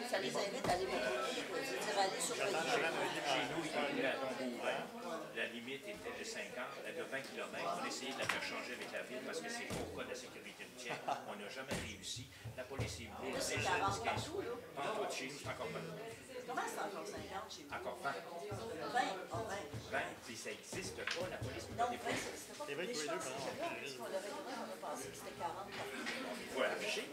Ça les invite à aller patrouiller, c'est-à-dire aller surveiller. Chez nous, il y a eu la tombe ouverte. La limite était de 50, de 20 km. On a essayé de la faire changer avec la ville parce que c'est au cas de la sécurité routière. On n'a jamais réussi. La police est venue. C'est 40 partout, là. Partout chez nous, c'est encore pas. Comment c'est encore 50 chez vous? Encore 20. 20. Puis ça n'existe pas, la police. Non, 20, c'était pas. Mais je pense que on a pensé que c'était 40 partout. Il faut afficher.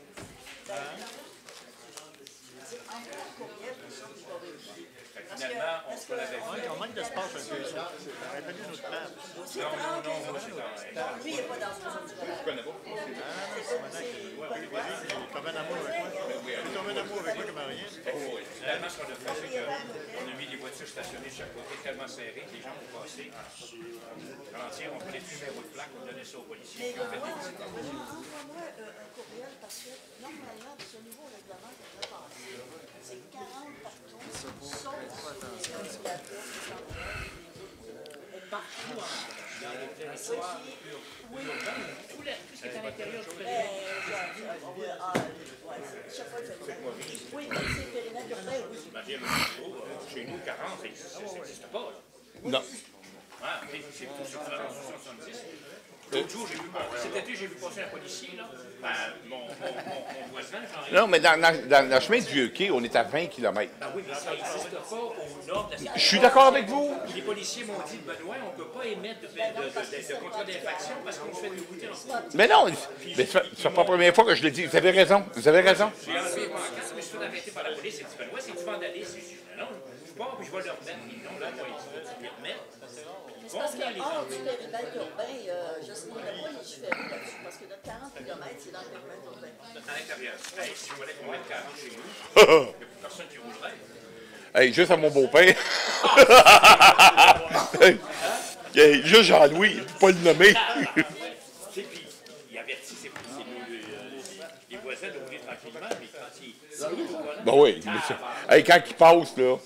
Finalement, on se l'avait fait. On manque d'espace un peu. Ça aurait fallu une autre map. Non, moi, c'est dans. Lui, il n'est pas dans ce zone du Je connais pas. Il est tombé en amour avec moi. Il est tombé en amour avec moi comme rien. Finalement, ce qu'on a fait, c'est qu'on a mis des voitures stationnées de chaque côté tellement serrées que les gens vont passer en entier. On prenait plus numéro de plaque, on donnait ça aux policiers. Mais envoie-moi un courriel parce que normalement, ce nouveau règlement qu'on a passé, c'est 40 partout, sauf partout dans le territoire urbain. Tout ce qui est à l'intérieur du périmètre. Oui, mais c'est périmètre urbain, oui. Chez nous, 40, ça n'existe pas. Non. Ah, c'est tout sur 70. L'autre jour, cet été, j'ai vu passer un policier, là. Mon voisin, j'en ai. Non, mais dans le chemin du Vieux-Quai, on est à 20 km. Oui, mais ça n'existe pas au nord de la. Je suis d'accord avec vous. Les policiers m'ont dit, Benoît, on ne peut pas émettre de contrat d'infraction parce qu'on fait des routines en sport. Mais non, mais c'est pas la première fois que je le dis. Vous avez raison. Vous avez raison. J'ai enlevé mon casque, mais je suis fait arrêter par la police. Il dit, Benoît, c'est du vandalisme. Non, je pars puis je vais le remettre. Non, là, moi, il dit, tu peux le remettre. C'est parce que hors du périmètre urbain, je ne sais pas légiférer là-dessus, parce que notre 40 km, c'est dans le périmètre urbain. À l'intérieur. Hey, si je voulais qu'on mette 40 chez nous, il n'y a plus personne qui roulerait. Hey, juste à mon beau-père. Hey, juste Jean-Louis, il ne peut pas le nommer. Puis, il avertit les voisins de rouler tranquillement, mais quand il. Ben oui. Hey, quand il passe, là.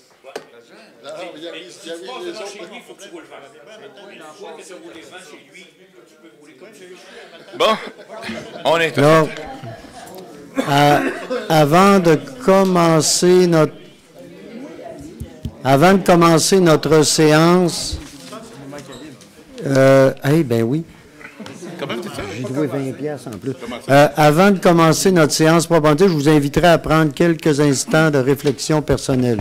Si tu passes devant chez lui, il faut que tu roules vent. Une fois que tu as roulé vent chez lui, tu peux rouler comme chez lui. Bon, on est Donc, avant de commencer notre séance, ben oui. J'ai trouvé 20 piastres en plus. Avant de commencer notre séance proprement, je vous inviterai à prendre quelques instants de réflexion personnelle.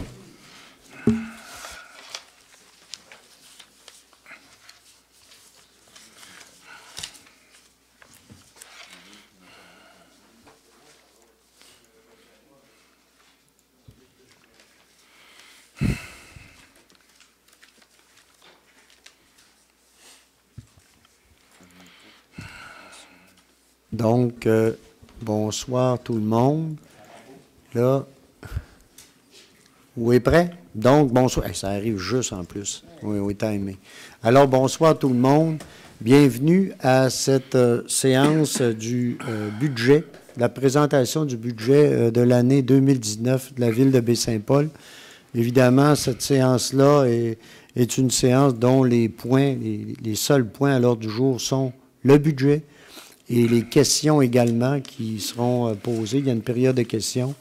Donc, bonsoir tout le monde. Là, vous êtes prêts? Donc, bonsoir. Ça arrive juste en plus. Oui, timé. Alors, bonsoir tout le monde. Bienvenue à cette séance du budget, la présentation du budget de l'année 2019 de la Ville de Baie-Saint-Paul. Évidemment, cette séance-là est une séance dont les points, les seuls points à l'ordre du jour sont le budget, et les questions également qui seront posées, il y a une période de questions,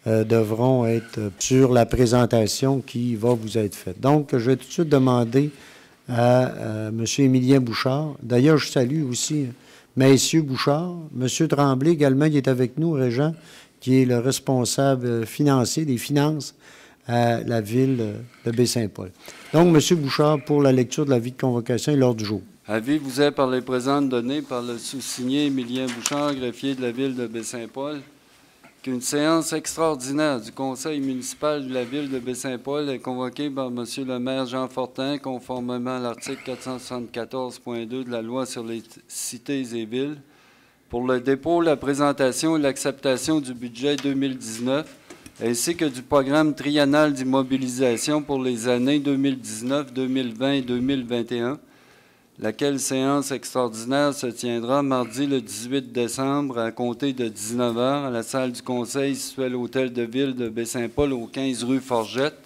devront être sur la présentation qui va vous être faite. Donc, je vais tout de suite demander à M. Émilien Bouchard. D'ailleurs, je salue aussi Messieurs Bouchard. M. Tremblay également, qui est avec nous, Régent, qui est le responsable financier des finances à la ville de Baie-Saint-Paul. Donc, M. Bouchard, pour la lecture de l'avis de convocation et l'ordre du jour. Avis vous est par les présentes données par le sous-signé Émilien Bouchard, greffier de la ville de Baie-Saint-Paul, qu'une séance extraordinaire du conseil municipal de la ville de Baie-Saint-Paul est convoquée par M. le maire Jean Fortin, conformément à l'article 474.2 de la loi sur les cités et villes, pour le dépôt, la présentation et l'acceptation du budget 2019, ainsi que du programme triennal d'immobilisation pour les années 2019, 2020 et 2021, laquelle séance extraordinaire se tiendra mardi le 18 décembre à compter de 19h à la salle du conseil située à l'hôtel de ville de Baie-Saint-Paul au 15 rue Forgette.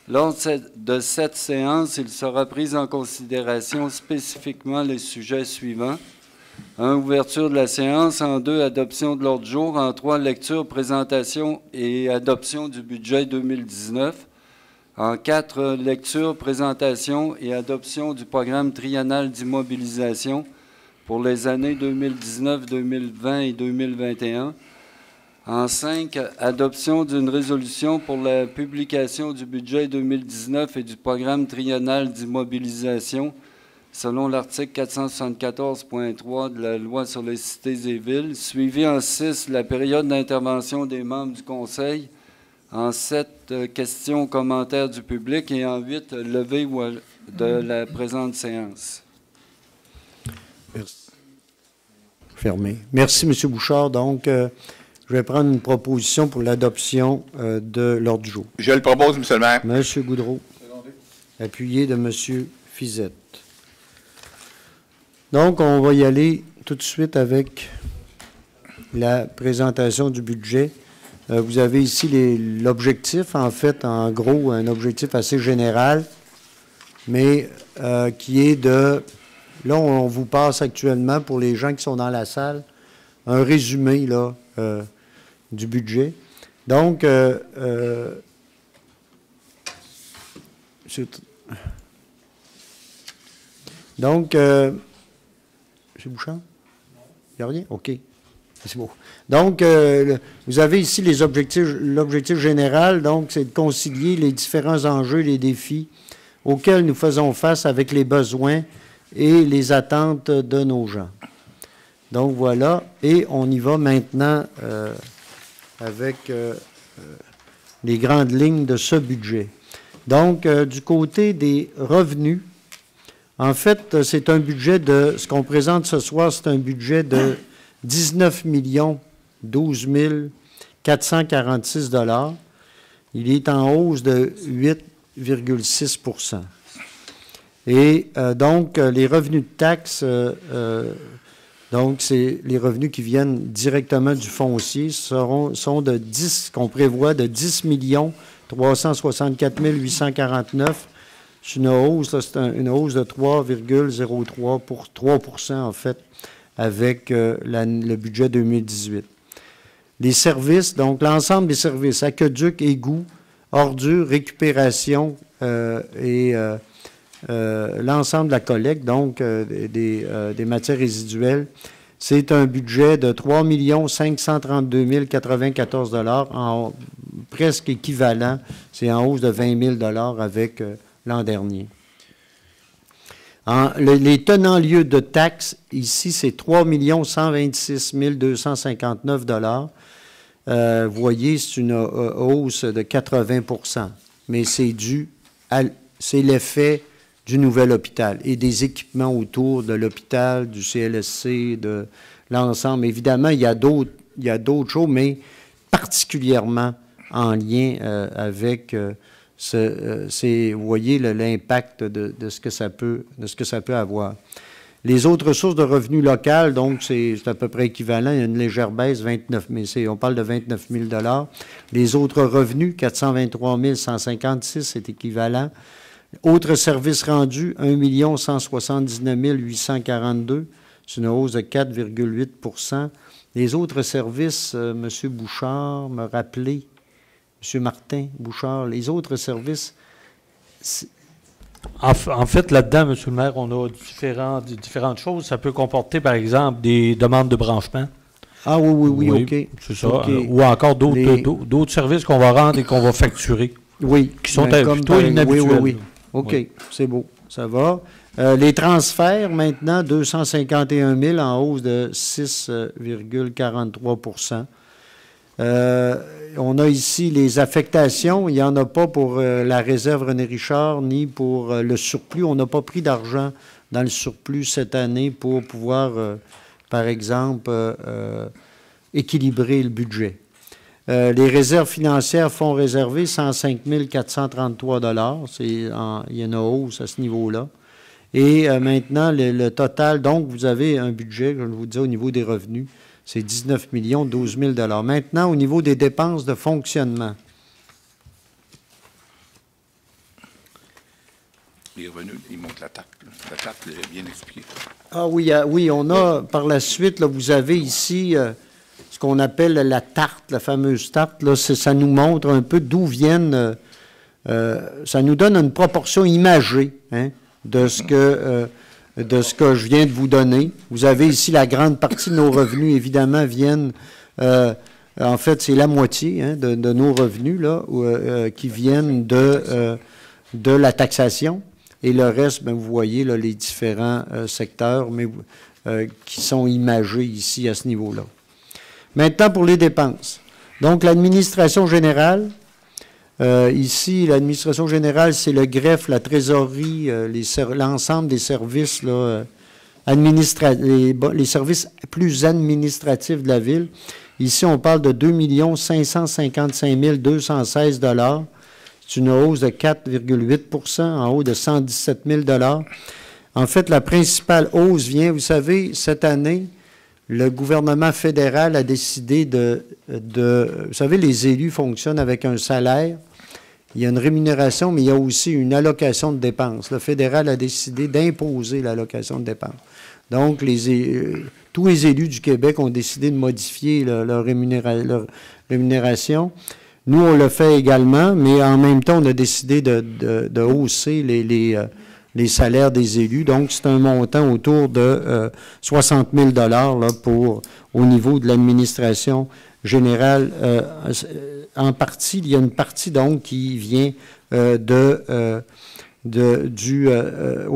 Lors de cette séance, il sera pris en considération spécifiquement les sujets suivants. 1. Ouverture de la séance. En 2. Adoption de l'ordre du jour. En 3. Lecture, présentation et adoption du budget 2019. En 4, lecture, présentation et adoption du programme triennal d'immobilisation pour les années 2019, 2020 et 2021. En 5, adoption d'une résolution pour la publication du budget 2019 et du programme triennal d'immobilisation selon l'article 474.3 de la loi sur les cités et villes. Suivi en 6, la période d'intervention des membres du Conseil. En 7, questions, commentaires du public. Et en 8, levée de la présente séance. Merci. Fermé. Merci, M. Bouchard. Donc, je vais prendre une proposition pour l'adoption de l'ordre du jour. Je le propose, M. le maire. M. Goudreau. Appuyé de M. Fizette. Donc, on va y aller tout de suite avec la présentation du budget. Vous avez ici l'objectif, en fait, en gros, un objectif assez général, mais qui est de... Là, on vous passe actuellement, pour les gens qui sont dans la salle, un résumé là, du budget. Donc, M. Bouchard? Il n'y a rien? OK. C'est beau. Donc, vous avez ici les objectifs. L'objectif général, donc, c'est de concilier les différents enjeux, les défis auxquels nous faisons face avec les besoins et les attentes de nos gens. Donc, voilà. Et on y va maintenant avec les grandes lignes de ce budget. Donc, du côté des revenus, en fait, c'est un budget de... Ce qu'on présente ce soir, c'est un budget de 19 12 446 $. Il est en hausse de 8,6 %. Et donc, les revenus de taxes, donc c'est les revenus qui viennent directement du foncier, sont de 10, qu'on prévoit de 10 364 849. C'est une hausse, là, c'est une hausse de 3,03 pour 3 % en fait, avec le budget 2018. Les services, donc l'ensemble des services, aqueduc, égouts, ordures, récupération et l'ensemble de la collecte, donc des matières résiduelles, c'est un budget de 3 532 094 $, en presque équivalent, c'est en hausse de 20 000 $ avec l'an dernier. Les tenants-lieux de taxes, ici, c'est 3 126 259 $. Vous voyez, c'est une hausse de 80 %, mais c'est c'est l'effet du nouvel hôpital et des équipements autour de l'hôpital, du CLSC, de l'ensemble. Évidemment, il y a d'autres choses, mais particulièrement en lien avec vous voyez l'impact de ce que ça peut avoir. Les autres sources de revenus locales, donc c'est à peu près équivalent, il y a une légère baisse, 29 000, on parle de 29 000 $. Les autres revenus, 423 156, c'est équivalent. Autres services rendus, 1 179 842, c'est une hausse de 4,8 %. Les autres services, M. Bouchard me rappelait, M. Martin Bouchard, les autres services... En fait, là-dedans, M. le maire, on a différentes choses. Ça peut comporter, par exemple, des demandes de branchement. Ah oui, OK. C'est ça. Okay. Ou encore d'autres services qu'on va rendre et qu'on va facturer. Oui. Qui sont mais plutôt oui, inhabituels. oui. OK, Oui. c'est beau. Ça va. Les transferts, maintenant, 251 000 en hausse de 6,43 on a ici les affectations. Il n'y en a pas pour la réserve René Richard ni pour le surplus. On n'a pas pris d'argent dans le surplus cette année pour pouvoir, par exemple, équilibrer le budget. Les réserves financières, fonds réservés, 105 433 $. Il y a une hausse à ce niveau-là. Et maintenant, le total, donc, vous avez un budget, comme je vous disais, au niveau des revenus, c'est 19 012 000 $. Maintenant, au niveau des dépenses de fonctionnement. Les revenus, ils montent la TAP. La TAP, est bien expliqué. Ah oui, oui, on a, par la suite, là, vous avez ici ce qu'on appelle la tarte, la fameuse tarte. Là, ça nous montre un peu d'où viennent, ça nous donne une proportion imagée, hein, de ce que je viens de vous donner. Vous avez ici la grande partie de nos revenus, évidemment, viennent, en fait, c'est la moitié, hein, de nos revenus là, qui viennent de la taxation. Et le reste, bien, vous voyez là, les différents secteurs mais, qui sont imagés ici à ce niveau-là. Maintenant, pour les dépenses. Donc, l'administration générale. Ici, l'administration générale, c'est le greffe, la trésorerie, l'ensemble des services, là, les services plus administratifs de la Ville. Ici, on parle de 2 555 216 $. C'est une hausse de 4,8 en haut de 117 000 $. En fait, la principale hausse vient, vous savez, cette année, le gouvernement fédéral a décidé vous savez, les élus fonctionnent avec un salaire. Il y a une rémunération, mais il y a aussi une allocation de dépenses. Le fédéral a décidé d'imposer l'allocation de dépenses. Donc, tous les élus du Québec ont décidé de modifier leur rémunération. Nous, on le fait également, mais en même temps, on a décidé de hausser les salaires des élus. Donc, c'est un montant autour de 60 000 $ là, au niveau de l'administration générale. En partie, il y a une partie, donc, qui vient au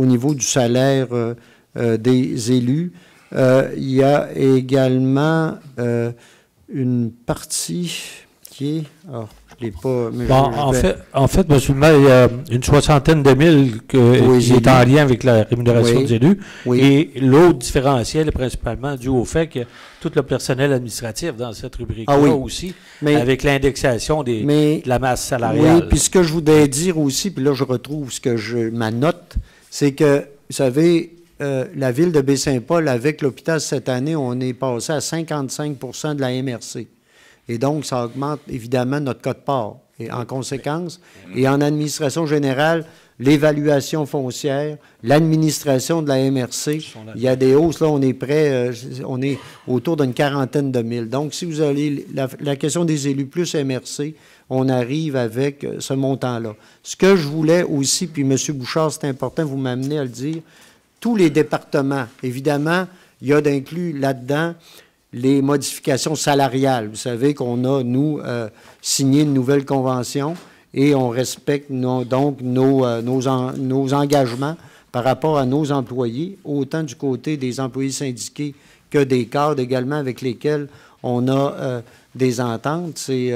niveau du salaire des élus. Il y a également une partie qui est... Oh, je ne l'ai pas... Mais en fait, M. le maire, il y a une soixantaine de mille qui est en lien avec la rémunération des élus. Oui. Et l'autre différentiel est principalement dû au fait que tout le personnel administratif dans cette rubrique-là aussi, avec l'indexation de la masse salariale. Oui, puis ce que je voudrais dire aussi, puis là je retrouve ma note, c'est que, vous savez, la Ville de Baie-Saint-Paul, avec l'hôpital cette année, on est passé à 55 % de la MRC. Et donc, ça augmente évidemment notre quote-part. Et en conséquence, et en administration générale, l'évaluation foncière, l'administration de la MRC, il y a des hausses, là, on est près, on est autour d'une quarantaine de mille. Donc, si vous avez la question des élus plus MRC, on arrive avec ce montant-là. Ce que je voulais aussi, puis M. Bouchard, c'est important, vous m'amenez à le dire, tous les départements, évidemment, il y a d'inclus là-dedans les modifications salariales. Vous savez qu'on a, nous, signé une nouvelle convention et on respecte donc nos engagements par rapport à nos employés, autant du côté des employés syndiqués que des cadres également avec lesquels on a des ententes. Et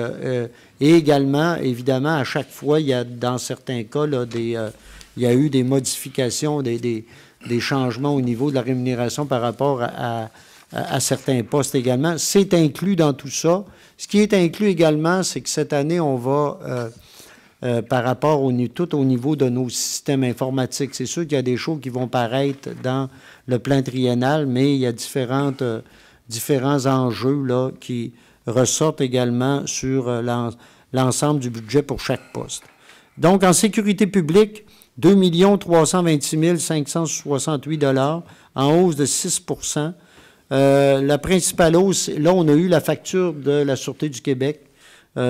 également, évidemment, à chaque fois, il y a, dans certains cas, là, il y a eu des modifications, des changements au niveau de la rémunération par rapport à certains postes également. C'est inclus dans tout ça. Ce qui est inclus également, c'est que cette année, on va, par rapport tout au niveau de nos systèmes informatiques, c'est sûr qu'il y a des choses qui vont paraître dans le plan triennal, mais il y a différents enjeux là, qui ressortent également sur l'ensemble du budget pour chaque poste. Donc, en sécurité publique, 2 326 568 $, en hausse de 6 %. La principale hausse, là, on a eu la facture de la Sûreté du Québec.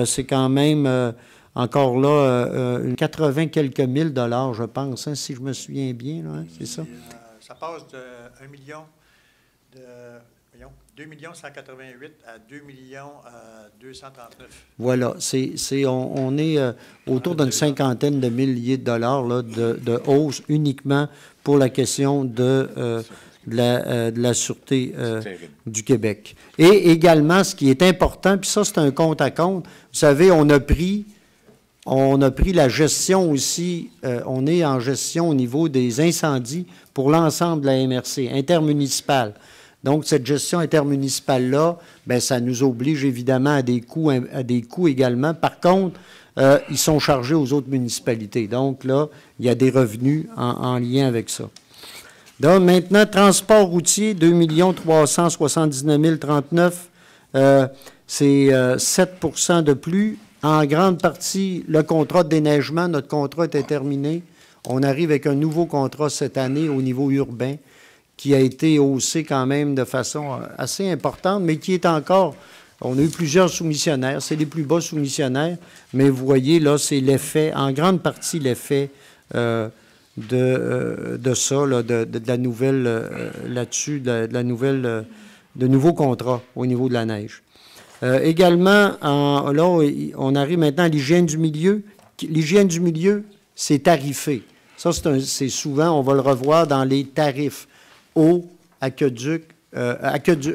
C'est quand même, encore là, 80 quelques mille dollars, je pense, hein, si je me souviens bien, là, hein, c'est ça? Ça passe de 1 million de voyons, 2 188 à 2 239. Voilà, on est autour d'une cinquantaine de milliers de dollars là, de hausse uniquement pour la question de la Sûreté du Québec. Et également, ce qui est important, puis ça, c'est un compte à compte, vous savez, on a pris la gestion aussi, on est en gestion au niveau des incendies pour l'ensemble de la MRC, intermunicipale. Donc, cette gestion intermunicipale-là, bien, ça nous oblige évidemment à des coûts également. Par contre, ils sont chargés aux autres municipalités. Donc, là, il y a des revenus en lien avec ça. Donc, maintenant, transport routier, 2 379 039, c'est 7 % de plus. En grande partie, le contrat de déneigement, notre contrat était terminé. On arrive avec un nouveau contrat cette année au niveau urbain qui a été haussé quand même de façon assez importante, mais qui est encore... On a eu plusieurs soumissionnaires, c'est les plus bas soumissionnaires, mais vous voyez, là, c'est l'effet, en grande partie l'effet de ça, là, de la nouvelle là-dessus, de nouveaux contrats au niveau de la neige. Également, là, on arrive maintenant à l'hygiène du milieu. L'hygiène du milieu, c'est tarifé. Ça, c'est souvent, on va le revoir dans les tarifs. Eau, aqueduc,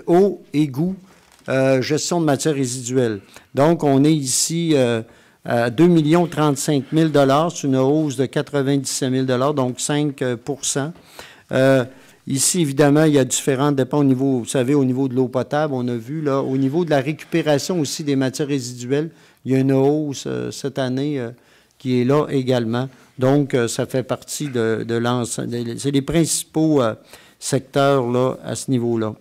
eau, égout, gestion de matières résiduelles. Donc, on est ici à 2 035 000 $. C'est une hausse de 97 000 $, donc 5 %. Ici, évidemment, il y a différents dépôts au niveau, vous savez, au niveau de l'eau potable, on a vu, là, au niveau de la récupération aussi des matières résiduelles, il y a une hausse cette année qui est là également. Donc, ça fait partie de l'ensemble. C'est les principaux secteurs là, à ce niveau-là.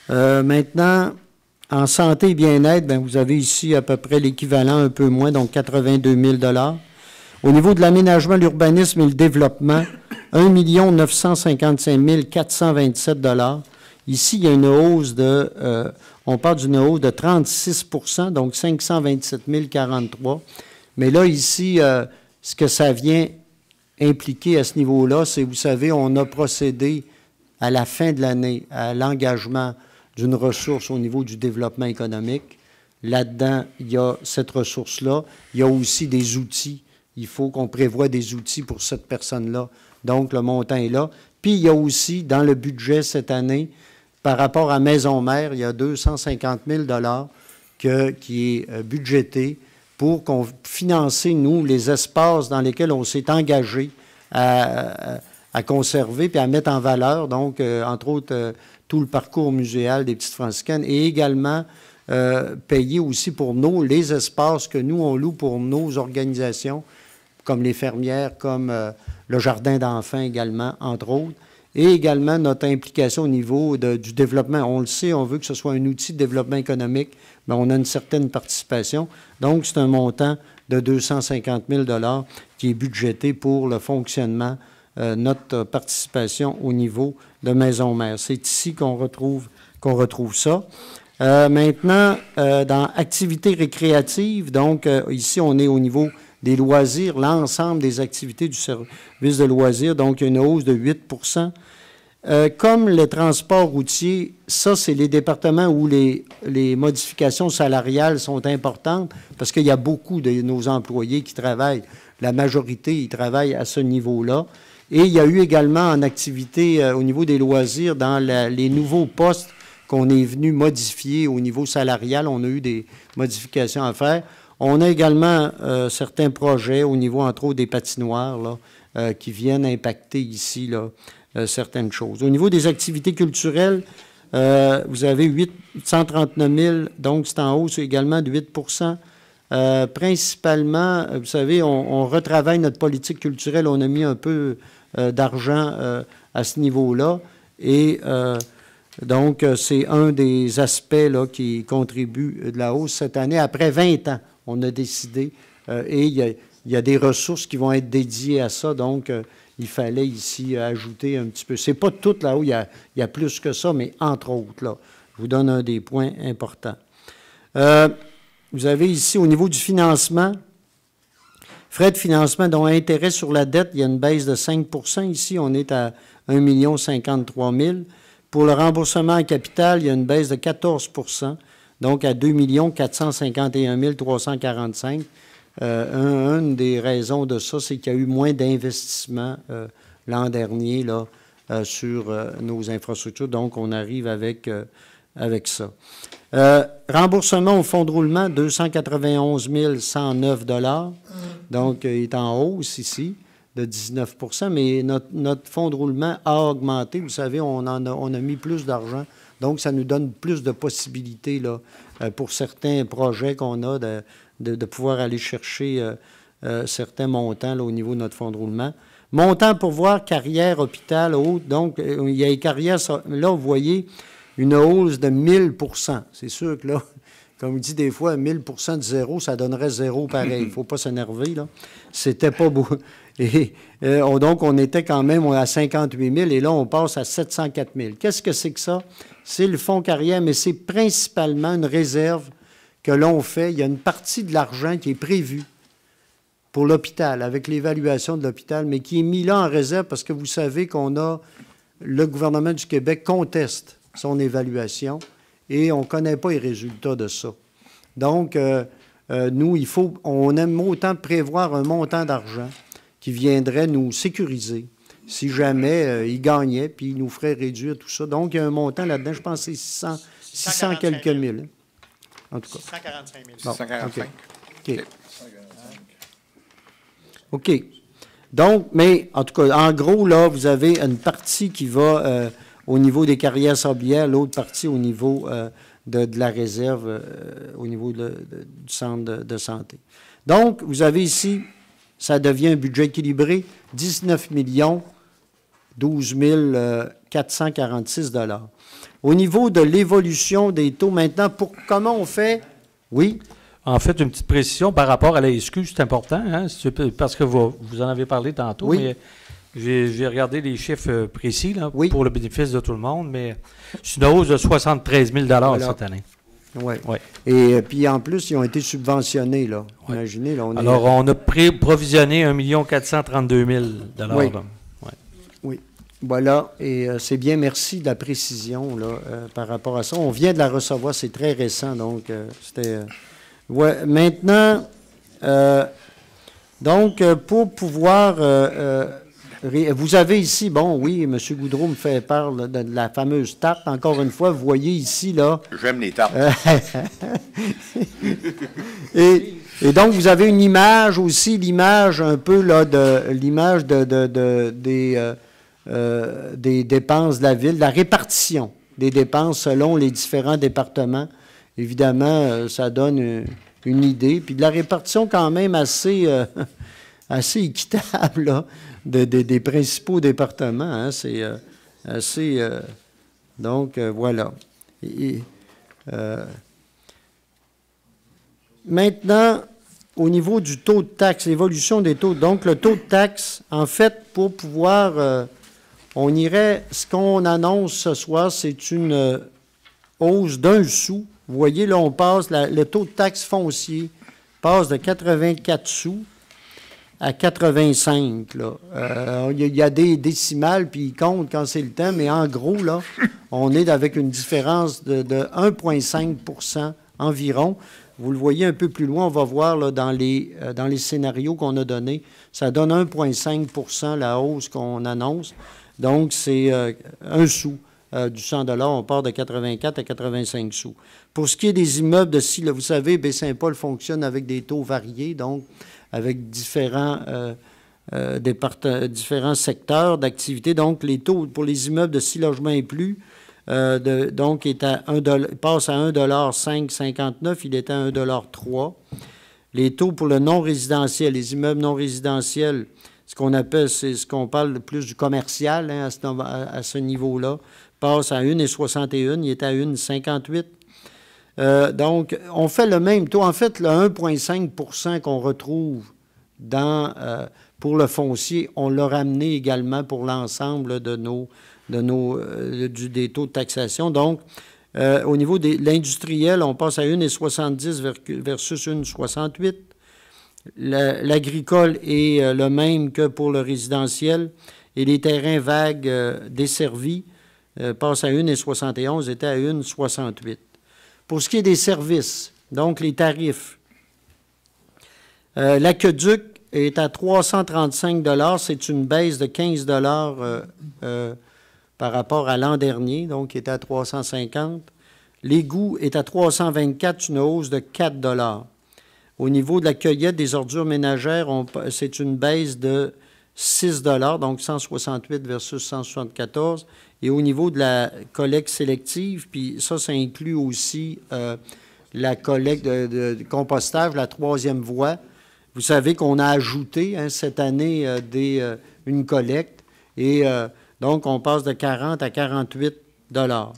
Maintenant, en santé et bien-être, bien, vous avez ici à peu près l'équivalent, un peu moins, donc 82 000 $. Au niveau de l'aménagement, l'urbanisme et le développement, 1 955 427 $. Ici, il y a une hausse on parle d'une hausse de 36 %, donc 527 043. Mais là, ici, ce que ça vient impliqué à ce niveau-là, c'est, vous savez, on a procédé à la fin de l'année à l'engagement d'une ressource au niveau du développement économique. Là-dedans, il y a cette ressource-là. Il y a aussi des outils. Il faut qu'on prévoie des outils pour cette personne-là. Donc, le montant est là. Puis, il y a aussi, dans le budget cette année, par rapport à Maison-Mère, il y a 250 000 $ qui est budgété pour qu'on finance, nous, les espaces dans lesquels on s'est engagé à conserver puis à mettre en valeur, donc, entre autres, tout le parcours muséal des Petites Franciscaines et également payer aussi pour les espaces que nous, on loue pour nos organisations, comme les fermières, comme le jardin d'enfants également, entre autres, et également notre implication au niveau du développement. On le sait, on veut que ce soit un outil de développement économique, mais on a une certaine participation. Donc, c'est un montant de 250 000 $ qui est budgété pour le fonctionnement, notre participation au niveau de Maison-Mère. C'est ici qu'on retrouve ça. Maintenant, dans activités récréatives, donc ici, on est au niveau des loisirs, l'ensemble des activités du service de loisirs, donc une hausse de 8 %. Comme le transport routier, ça, c'est les départements où les modifications salariales sont importantes parce qu'il y a beaucoup de nos employés qui travaillent. La majorité, ils travaillent à ce niveau-là. Et il y a eu également en activité au niveau des loisirs, dans les nouveaux postes qu'on est venu modifier au niveau salarial, on a eu des modifications à faire. On a également certains projets au niveau, entre autres, des patinoires là, qui viennent impacter ici là, certaines choses. Au niveau des activités culturelles, vous avez 839 000, donc c'est en hausse également de 8 %. Principalement, vous savez, on retravaille notre politique culturelle, on a mis un peu d'argent à ce niveau-là et donc c'est un des aspects là, qui contribue de la hausse cette année. Après 20 ans, on a décidé et il y a des ressources qui vont être dédiées à ça, donc il fallait ici ajouter un petit peu. C'est pas tout là-haut, il y a plus que ça, mais entre autres, là, je vous donne un des points importants. Vous avez ici, au niveau du financement, frais de financement dont intérêt sur la dette, il y a une baisse de 5 %. Ici, on est à 1 053 000. pour le remboursement en capital, il y a une baisse de 14 %, donc à 2 451 345. Une des raisons de ça, c'est qu'il y a eu moins d'investissements l'an dernier là, sur nos infrastructures. Donc, on arrive avec ça. Remboursement au fonds de roulement, 291 109 $. Donc, il est en hausse ici de 19 %, mais notre fonds de roulement a augmenté. Vous savez, on a mis plus d'argent. Donc, ça nous donne plus de possibilités là, pour certains projets qu'on a de pouvoir aller chercher certains montants là, au niveau de notre fonds de roulement. Montant pour voir carrière, hôpital, haute. Donc, il y a les carrières. Là, vous voyez une hausse de 1000 %. C'est sûr que là, comme on dit des fois, 1000 % de zéro, ça donnerait zéro pareil. Il ne faut pas s'énerver, là. C'était pas beau. Et donc, on était quand même à 58 000 et là, on passe à 704 000. Qu'est-ce que c'est que ça? C'est le fonds carrière, mais c'est principalement une réserve que l'on fait. Il y a une partie de l'argent qui est prévue pour l'hôpital, avec l'évaluation de l'hôpital, mais qui est mis là en réserve parce que vous savez le gouvernement du Québec conteste son évaluation et on ne connaît pas les résultats de ça. Donc, nous, on aime autant prévoir un montant d'argent qui viendrait nous sécuriser si jamais il gagnait, puis il nous ferait réduire tout ça. Donc, il y a un montant là-dedans, je pense que c'est 600 quelques mille. En tout cas. 645 000. Bon, 645. OK. OK. Donc, mais en tout cas, en gros, là, vous avez une partie qui va au niveau des carrières sablières, l'autre partie au niveau de la réserve, au niveau du centre de santé. Donc, vous avez ici, ça devient un budget équilibré, 19 12 446 $. Au niveau de l'évolution des taux, maintenant, comment on fait? Oui? En fait, une petite précision par rapport à la SQ, c'est important, hein, parce que vous en avez parlé tantôt, oui. Mais j'ai regardé les chiffres précis là, oui. pour le bénéfice de tout le monde, mais c'est une hausse de 73 000 $ cette année. Oui. Ouais. Et puis, en plus, ils ont été subventionnés, là. Ouais. Imaginez, là. Alors, on a provisionné 1 432 000 $. Oui. Oui. Voilà. Et c'est bien, merci de la précision, là, par rapport à ça. On vient de la recevoir, c'est très récent, donc c'était... Ouais. Maintenant, donc, pour pouvoir... vous avez ici, bon, oui, M. Goudreau me fait part de la fameuse tarte. Encore une fois, vous voyez ici, là... J'aime les tartes. Et donc, vous avez une image aussi, l'image un peu, là, l'image des dépenses de la ville, la répartition des dépenses selon les différents départements. Évidemment, ça donne une idée. Puis de la répartition quand même assez équitable, là, des principaux départements. Hein, c'est assez... donc, voilà. Maintenant, au niveau du taux de taxe, l'évolution des taux. Donc, le taux de taxe, en fait, pour pouvoir... on irait... Ce qu'on annonce ce soir, c'est une hausse d'1 sou. Vous voyez, là, on passe... le taux de taxe foncier passe de 84 sous à 85, là. Il y a des décimales, puis ils comptent quand c'est le temps, mais en gros, là, on est avec une différence de 1,5 % environ. Vous le voyez un peu plus loin, on va voir là, dans les scénarios qu'on a donnés, ça donne 1,5 % la hausse qu'on annonce. Donc, c'est 1 sou du 100 $, on part de 84 à 85 sous. Pour ce qui est des immeubles de Silla, vous savez, Baie-Saint-Paul fonctionne avec des taux variés, donc avec différents secteurs d'activité. Donc, les taux pour les immeubles de 6 logements et plus, donc, passe à 1,559 $, il était à 1,3 $. Les taux pour le non-résidentiel, les immeubles non résidentiels, ce qu'on appelle, c'est ce qu'on parle plus du commercial, hein, à ce niveau-là, passe à 1,61 $, il est à 1,58 $. Donc, on fait le même taux. En fait, le 1,5 % qu'on retrouve pour le foncier, on l'a ramené également pour l'ensemble des taux de taxation. Donc, au niveau de l'industriel, on passe à 1,70 versus 1,68. L'agricole est le même que pour le résidentiel. Et les terrains vagues desservis, passe à 1,71, était à 1,68. Pour ce qui est des services, donc les tarifs, l'aqueduc est à 335 $, c'est une baisse de 15 $ par rapport à l'an dernier, donc qui était à 350. L'égout est à 324, une hausse de 4 $. Au niveau de la cueillette des ordures ménagères, c'est une baisse de 6 $, donc 168 versus 174. Et au niveau de la collecte sélective, puis ça inclut aussi la collecte de compostage, la troisième voie. Vous savez qu'on a ajouté cette année une collecte et donc on passe de 40 à 48 $.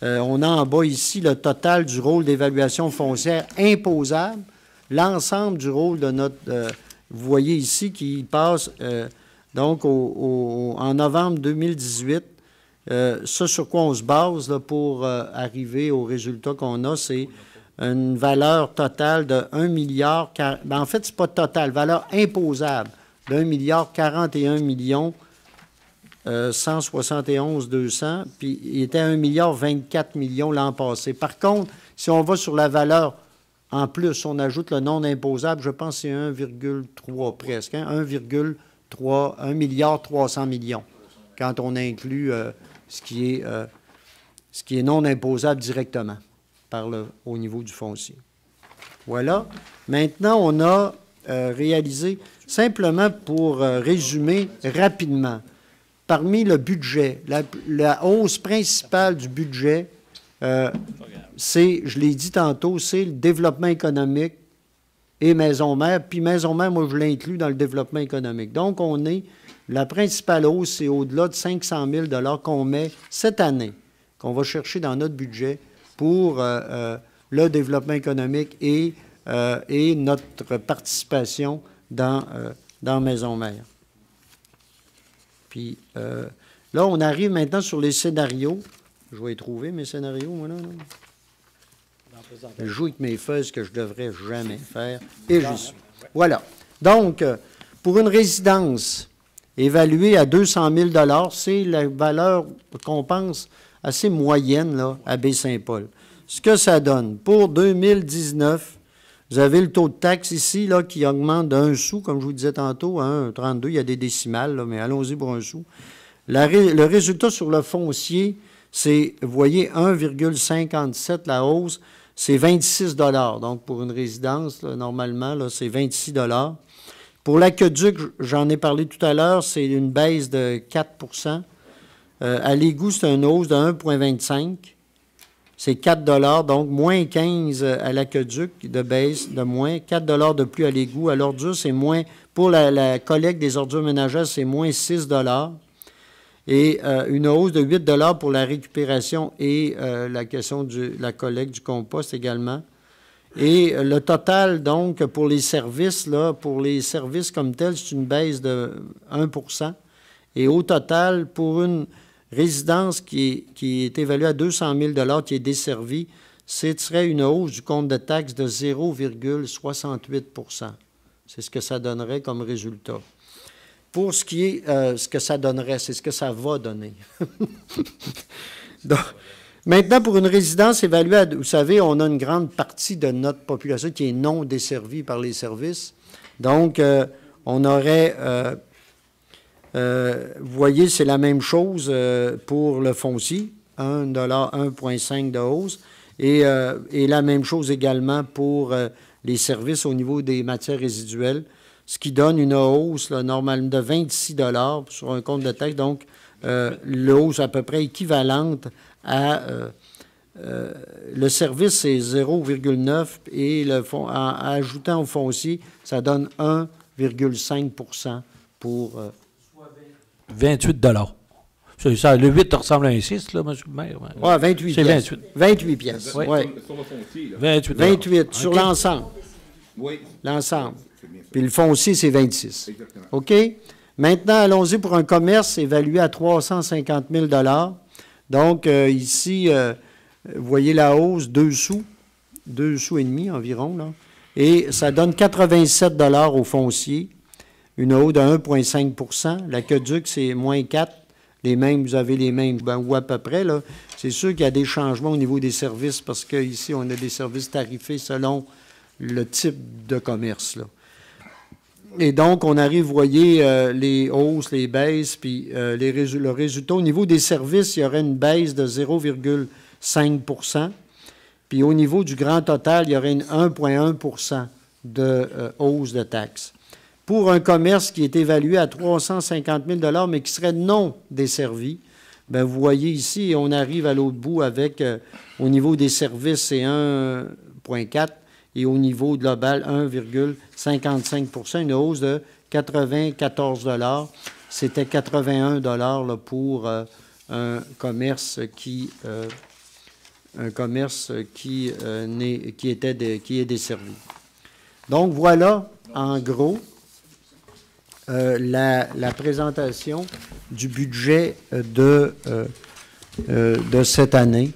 On a en bas ici le total du rôle d'évaluation foncière imposable. L'ensemble du rôle de notre... vous voyez ici qu'il passe donc en novembre 2018. Ce sur quoi on se base là, pour arriver au résultat qu'on a, c'est une valeur totale de 1 milliard... en fait, ce n'est pas total, valeur imposable de 1 milliard 41 millions 171 200, puis il était à 1 milliard 24 millions l'an passé. Par contre, si on va sur la valeur en plus, on ajoute le non imposable, je pense que c'est 1,3 presque, 1 milliard 300 millions, quand on inclut ce qui est non imposable directement au niveau du foncier. Voilà. Maintenant, on a réalisé, simplement pour résumer rapidement, parmi le budget, la hausse principale du budget, c'est, je l'ai dit tantôt, c'est le développement économique et maison-mère. Puis maison-mère, moi, je l'inclus dans le développement économique. Donc, la principale hausse, c'est au-delà de 500 000 $ qu'on met cette année, qu'on va chercher dans notre budget pour le développement économique et notre participation dans maison-mère. Puis là, on arrive maintenant sur les scénarios. Je vais y trouver, mes scénarios, moi, là. Je joue avec mes feuilles, ce que je ne devrais jamais faire, et j'y suis. Voilà. Donc, pour une résidence évaluée à 200 000 $, c'est la valeur qu'on pense assez moyenne là, à Baie-Saint-Paul. Ce que ça donne, pour 2019, vous avez le taux de taxe ici là, qui augmente d'1 sou, comme je vous disais tantôt, à 1,32, il y a des décimales, là, mais allons-y pour 1 sou. Le résultat sur le foncier, c'est, vous voyez, 1,57 la hausse, c'est 26 $. Donc, pour une résidence, là, normalement, là, c'est 26 $. Pour l'aqueduc, j'en ai parlé tout à l'heure, c'est une baisse de 4 %. À l'égout, c'est une hausse de 1,25 %. C'est 4 $, donc moins 15 à l'aqueduc de baisse de moins, 4 $ de plus à l'égout. À l'ordure, c'est moins, pour la collecte des ordures ménagères, c'est moins 6 $. Et une hausse de 8 $ pour la récupération et la question de la collecte du compost également. Et le total, donc, pour les services, là, pour les services comme tels, c'est une baisse de 1 %. Et au total, pour une résidence qui est évaluée à 200 000 $, qui est desservie, ce serait une hausse du compte de taxes de 0,68 %. C'est ce que ça donnerait comme résultat. Pour ce qui est ce que ça donnerait, c'est ce que ça va donner. Donc, maintenant, pour une résidence évaluée, vous savez, on a une grande partie de notre population qui est non desservie par les services. Donc, on aurait, vous voyez, c'est la même chose pour le foncier, 1,5 $ de hausse, et la même chose également pour les services au niveau des matières résiduelles, ce qui donne une hausse là, normale de 26 $ sur un compte de taxe, donc l'hausse à peu près équivalente à... le service, c'est 0,9 et en ajoutant au foncier, ça donne 1,5 % pour... 28 $. C'est ça, le 8 ressemble à un 6, là, M. le maire. Oui, 28 c'est pièces. 28. 28 pièces, oui. Sur le foncier, là. 28 $. 28 sur OK. l'ensemble. Oui. L'ensemble. Puis le foncier, c'est 26. Exactement. OK? Maintenant, allons-y pour un commerce évalué à 350 000 $. Donc, ici, vous voyez la hausse, 2 sous et demi environ, là. Et ça donne 87 $ au foncier, une hausse de 1,5 %. L'aqueduc, c'est moins 4. les mêmes, vous avez les mêmes, ou à peu près, là. C'est sûr qu'il y a des changements au niveau des services parce qu'ici, on a des services tarifés selon le type de commerce, là. Et donc, on arrive, vous voyez, les hausses, les baisses, puis le résultat. Au niveau des services, il y aurait une baisse de 0,5 %. Puis au niveau du grand total, il y aurait une 1,1 % de hausse de taxes. Pour un commerce qui est évalué à 350 000 mais qui serait non desservi, bien, vous voyez ici, on arrive à l'autre bout avec, au niveau des services, c'est 1,4 et au niveau global, 1,55 % une hausse de 94 $. C'était 81 $ là, pour un commerce qui est desservi. Donc, voilà, en gros, la présentation du budget de cette année.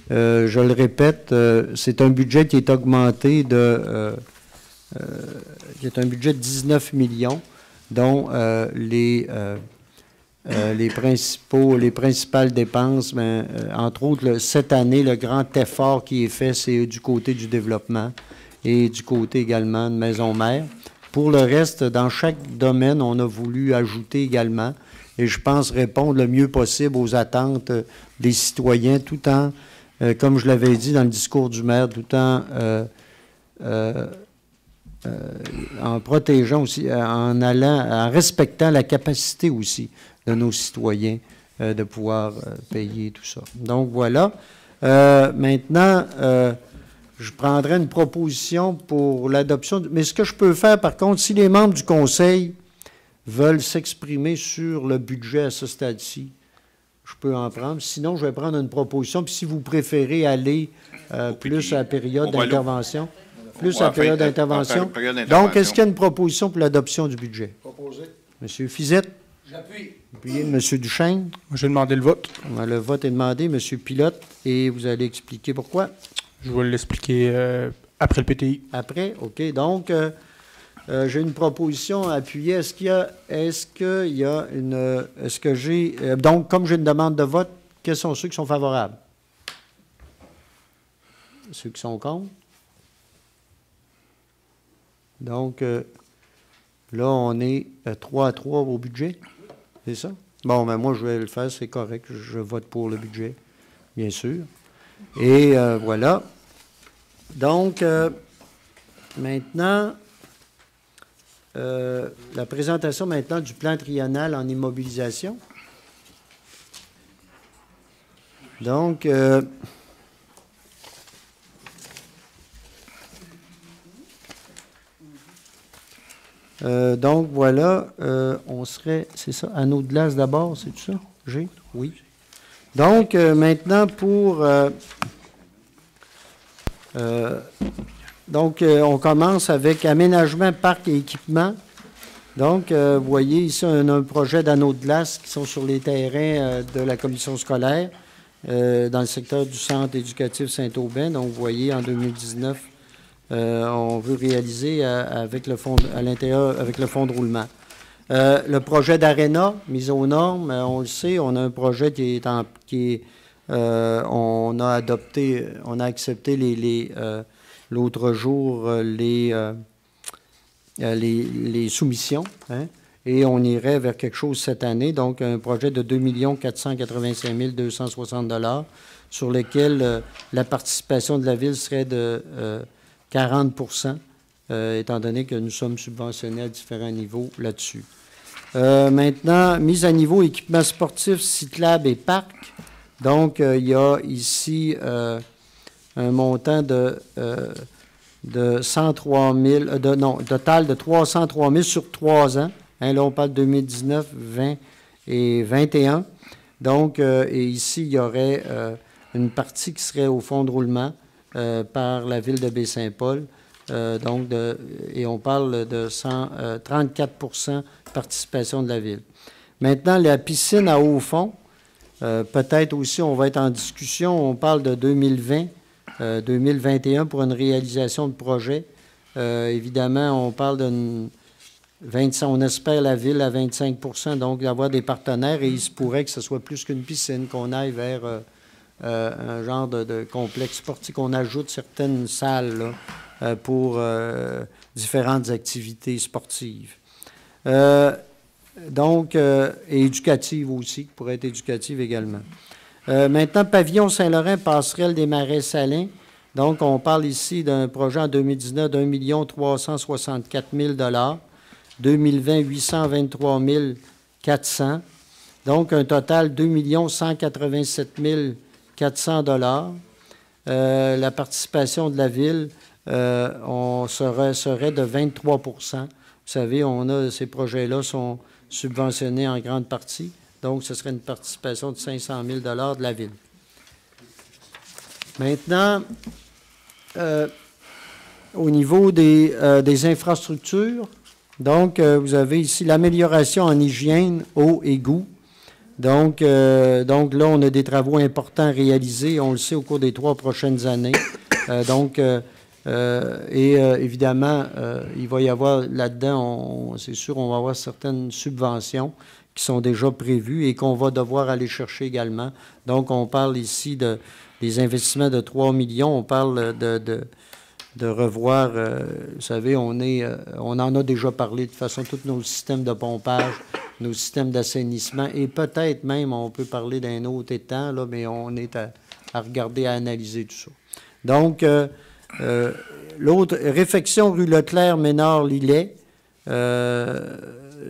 Je le répète, c'est un budget qui est augmenté qui est un budget de 19 millions, dont les principales dépenses, entre autres, cette année, le grand effort qui est fait, c'est du côté du développement et du côté également de Maison-Mère. Pour le reste, dans chaque domaine, on a voulu ajouter également, et je pense répondre le mieux possible aux attentes des citoyens, tout en, comme je l'avais dit dans le discours du maire, tout en protégeant aussi, en respectant la capacité aussi de nos citoyens de pouvoir payer tout ça. Donc, voilà. Maintenant, je prendrai une proposition pour l'adoption. Mais ce que je peux faire, par contre, si les membres du Conseil veulent s'exprimer sur le budget à ce stade-ci, je peux en prendre. Sinon, je vais prendre une proposition. Puis si vous préférez aller plus à la période d'intervention. Plus à la période d'intervention. Donc, est-ce qu'il y a une proposition pour l'adoption du budget? Proposé. M. Fizette? J'appuie. Appuyez. M. Duchesne? J'ai demandé le vote. Le vote est demandé. M. Pilote, et vous allez expliquer pourquoi? Je vais l'expliquer après le PTI. Après? OK. Donc, j'ai une proposition à appuyer. Est-ce que j'ai... donc, comme j'ai une demande de vote, quels sont ceux qui sont favorables? Ceux qui sont contre? Donc, là, on est 3-3 au budget. C'est ça? Bon, ben moi, je vais le faire, c'est correct. Je vote pour le budget, bien sûr. Et voilà. Donc, maintenant, la présentation maintenant du plan triennal en immobilisation. Donc, voilà, on serait, c'est ça, anneau de glace d'abord, c'est tout ça? G? Oui. Donc, maintenant, on commence avec aménagement, parc et équipement. Donc, vous voyez ici, on a un projet d'anneaux de glace qui sont sur les terrains de la commission scolaire dans le secteur du centre éducatif Saint-Aubin. Donc, vous voyez, en 2019, on veut réaliser avec le fonds à l'intérieur, avec le fonds de roulement. Le projet d'Arena, mise aux normes, on le sait, on a un projet on a accepté l'autre jour les soumissions, hein, et on irait vers quelque chose cette année, donc un projet de 2 485 260 $, sur lequel la participation de la Ville serait de 40 %, étant donné que nous sommes subventionnés à différents niveaux là-dessus. Maintenant, mise à niveau équipements sportifs, cyclables et parcs. Donc, il y a ici un montant de 103 000, total de 303 000 sur 3 ans. Hein, là, on parle de 2019, 20 et 21. Donc, et ici, il y aurait une partie qui serait au fonds de roulement par la Ville de Baie-Saint-Paul. Et on parle de 34 % participation de la Ville. Maintenant, la piscine à haut fond, peut-être aussi, on va être en discussion, on parle de 2020, 2021 pour une réalisation de projet. Évidemment, on parle on espère la ville à 25 %, donc d'avoir des partenaires, et il se pourrait que ce soit plus qu'une piscine, qu'on aille vers un genre de complexe sportif, qu'on ajoute certaines salles là, pour différentes activités sportives. Donc, et éducatives aussi, qui pourraient être éducatives également. Maintenant, pavillon Saint-Laurent, passerelle des Marais salins. Donc, on parle ici d'un projet en 2019 d'1 364 000 $. 2020, 823 400. Donc, un total de 2 187 400 $. La participation de la Ville serait de 23 %. Vous savez, ces projets-là sont subventionnés en grande partie. Donc, ce serait une participation de 500 000 $ de la Ville. Maintenant, au niveau des infrastructures, donc, vous avez ici l'amélioration en hygiène, eau, égout. Donc là, on a des travaux importants réalisés, on le sait, au cours des 3 prochaines années. Évidemment, il va y avoir là-dedans, c'est sûr, on va avoir certaines subventions qui sont déjà prévues et qu'on va devoir aller chercher également. Donc, on parle ici des investissements de 3 millions. On parle de revoir, vous savez, on en a déjà parlé, de toute façon, tous nos systèmes de pompage, nos systèmes d'assainissement, et peut-être même, on peut parler d'un autre étang, là, mais on est à regarder, à analyser tout ça. Donc, l'autre, réfection rue Leclerc, Ménard-Lillet,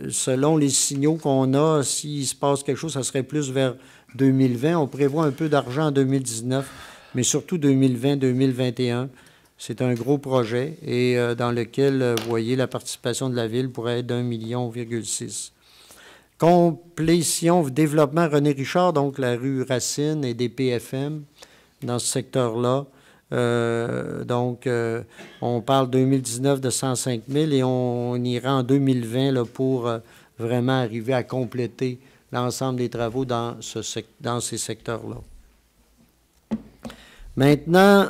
selon les signaux qu'on a, s'il se passe quelque chose, ça serait plus vers 2020. On prévoit un peu d'argent en 2019, mais surtout 2020-2021. C'est un gros projet et dans lequel, vous voyez, la participation de la Ville pourrait être d'1,6 million. Complétion, développement René Richard, donc la rue Racine et des PFM dans ce secteur-là. On parle 2019 de 105 000 et on ira en 2020 là, pour vraiment arriver à compléter l'ensemble des travaux dans ces secteurs-là. Maintenant,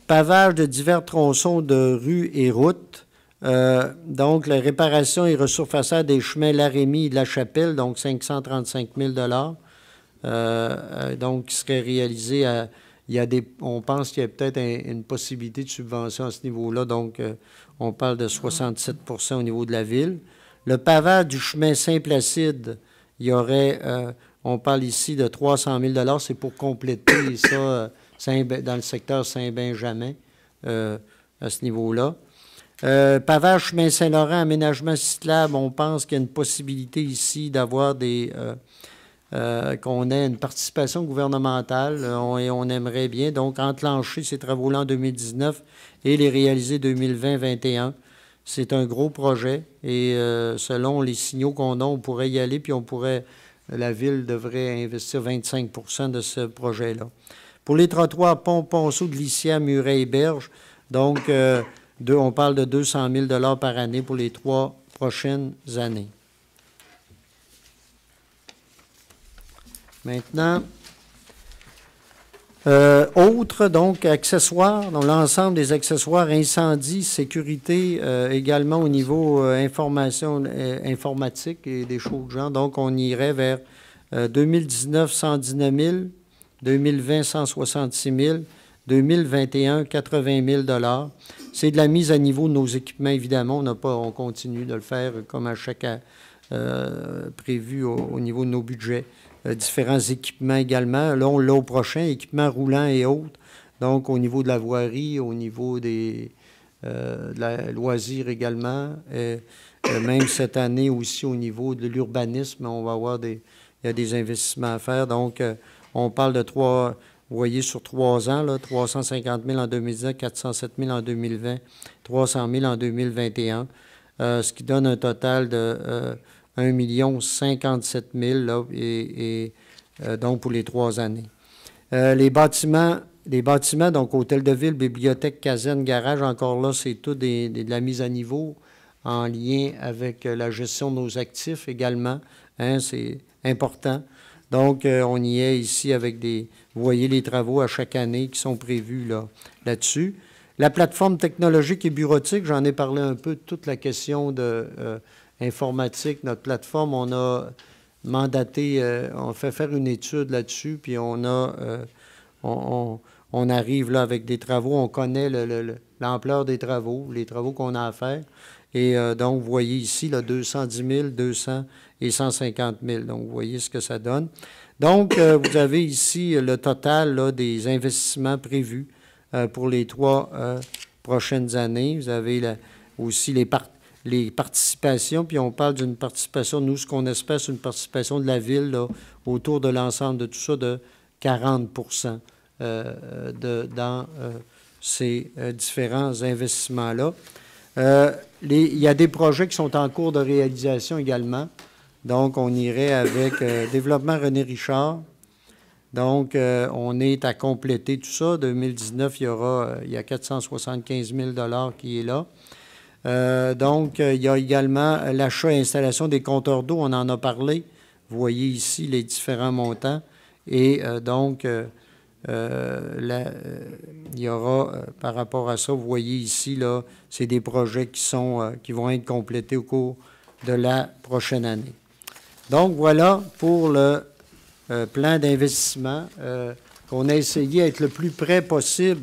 pavage de divers tronçons de rues et routes. Donc, la réparation et resurfaçage des chemins Larémie et de la Chapelle, donc 535 000 $. Donc, qui serait réalisé à... on pense qu'il y a peut-être une possibilité de subvention à ce niveau-là. Donc, on parle de 67 % au niveau de la Ville. Le pavage du chemin Saint-Placide, il y aurait, on parle ici de 300 000 $. C'est pour compléter ça dans le secteur Saint-Benjamin, à ce niveau-là. Pavage chemin Saint-Laurent, aménagement cyclable, on pense qu'il y a une possibilité ici d'avoir qu'on ait une participation gouvernementale et on aimerait bien donc enclencher ces travaux-là en 2019 et les réaliser 2020-2021. C'est un gros projet et selon les signaux qu'on a, on pourrait y aller puis la Ville devrait investir 25 % de ce projet-là. Pour les trottoirs Pont-Ponceau, Glissière, Muret-Berge, donc on parle de 200 000 $ par année pour les 3 prochaines années. Maintenant, autres, donc, accessoires, donc l'ensemble des accessoires incendie, sécurité, également au niveau informatique et des choses de genre. Donc, on irait vers 2019, 119 000, 2020, 166 000, 2021, 80 000 $. C'est de la mise à niveau de nos équipements, évidemment. On continue de le faire comme à chaque prévu au niveau de nos budgets. Différents équipements également. Là, on l'a au prochain, équipements roulants et autres. Donc, au niveau de la voirie, au niveau de la loisir également. Même cette année aussi, au niveau de l'urbanisme, on va avoir il y a des investissements à faire. Donc, on parle de vous voyez, sur 3 ans, là, 350 000 en 2019, 407 000 en 2020, 300 000 en 2021, ce qui donne un total de 1 057 000 là, donc pour les 3 années. Les bâtiments, donc hôtel de ville, bibliothèque, caserne, garage, encore là, c'est tout de la mise à niveau en lien avec la gestion de nos actifs également. Hein, c'est important. Donc, on y est ici avec vous voyez les travaux à chaque année qui sont prévus là-dessus. La plateforme technologique et bureautique, j'en ai parlé un peu, toute la question de informatique, notre plateforme, on a mandaté, on fait faire une étude là-dessus, puis on arrive là avec des travaux, on connaît l'ampleur des travaux, les travaux qu'on a à faire. Et donc, vous voyez ici, là, 210 000, 200 et 150 000. Donc, vous voyez ce que ça donne. Donc, vous avez ici le total là, des investissements prévus pour les 3 prochaines années. Vous avez aussi les participations, puis on parle d'une participation, nous, ce qu'on espère, c'est une participation de la Ville là, autour de l'ensemble de tout ça de 40 dans ces différents investissements-là. Il y a des projets qui sont en cours de réalisation également. Donc, on irait avec Développement René Richard. Donc, on est à compléter tout ça. 2019, il y a 475 000 $ qui est là. Donc, il y a également l'achat et installation des compteurs d'eau. On en a parlé. Vous voyez ici les différents montants. Et donc, il y aura, par rapport à ça, vous voyez ici, là, c'est des projets qui vont être complétés au cours de la prochaine année. Donc, voilà pour le plan d'investissement qu'on a essayé d'être le plus près possible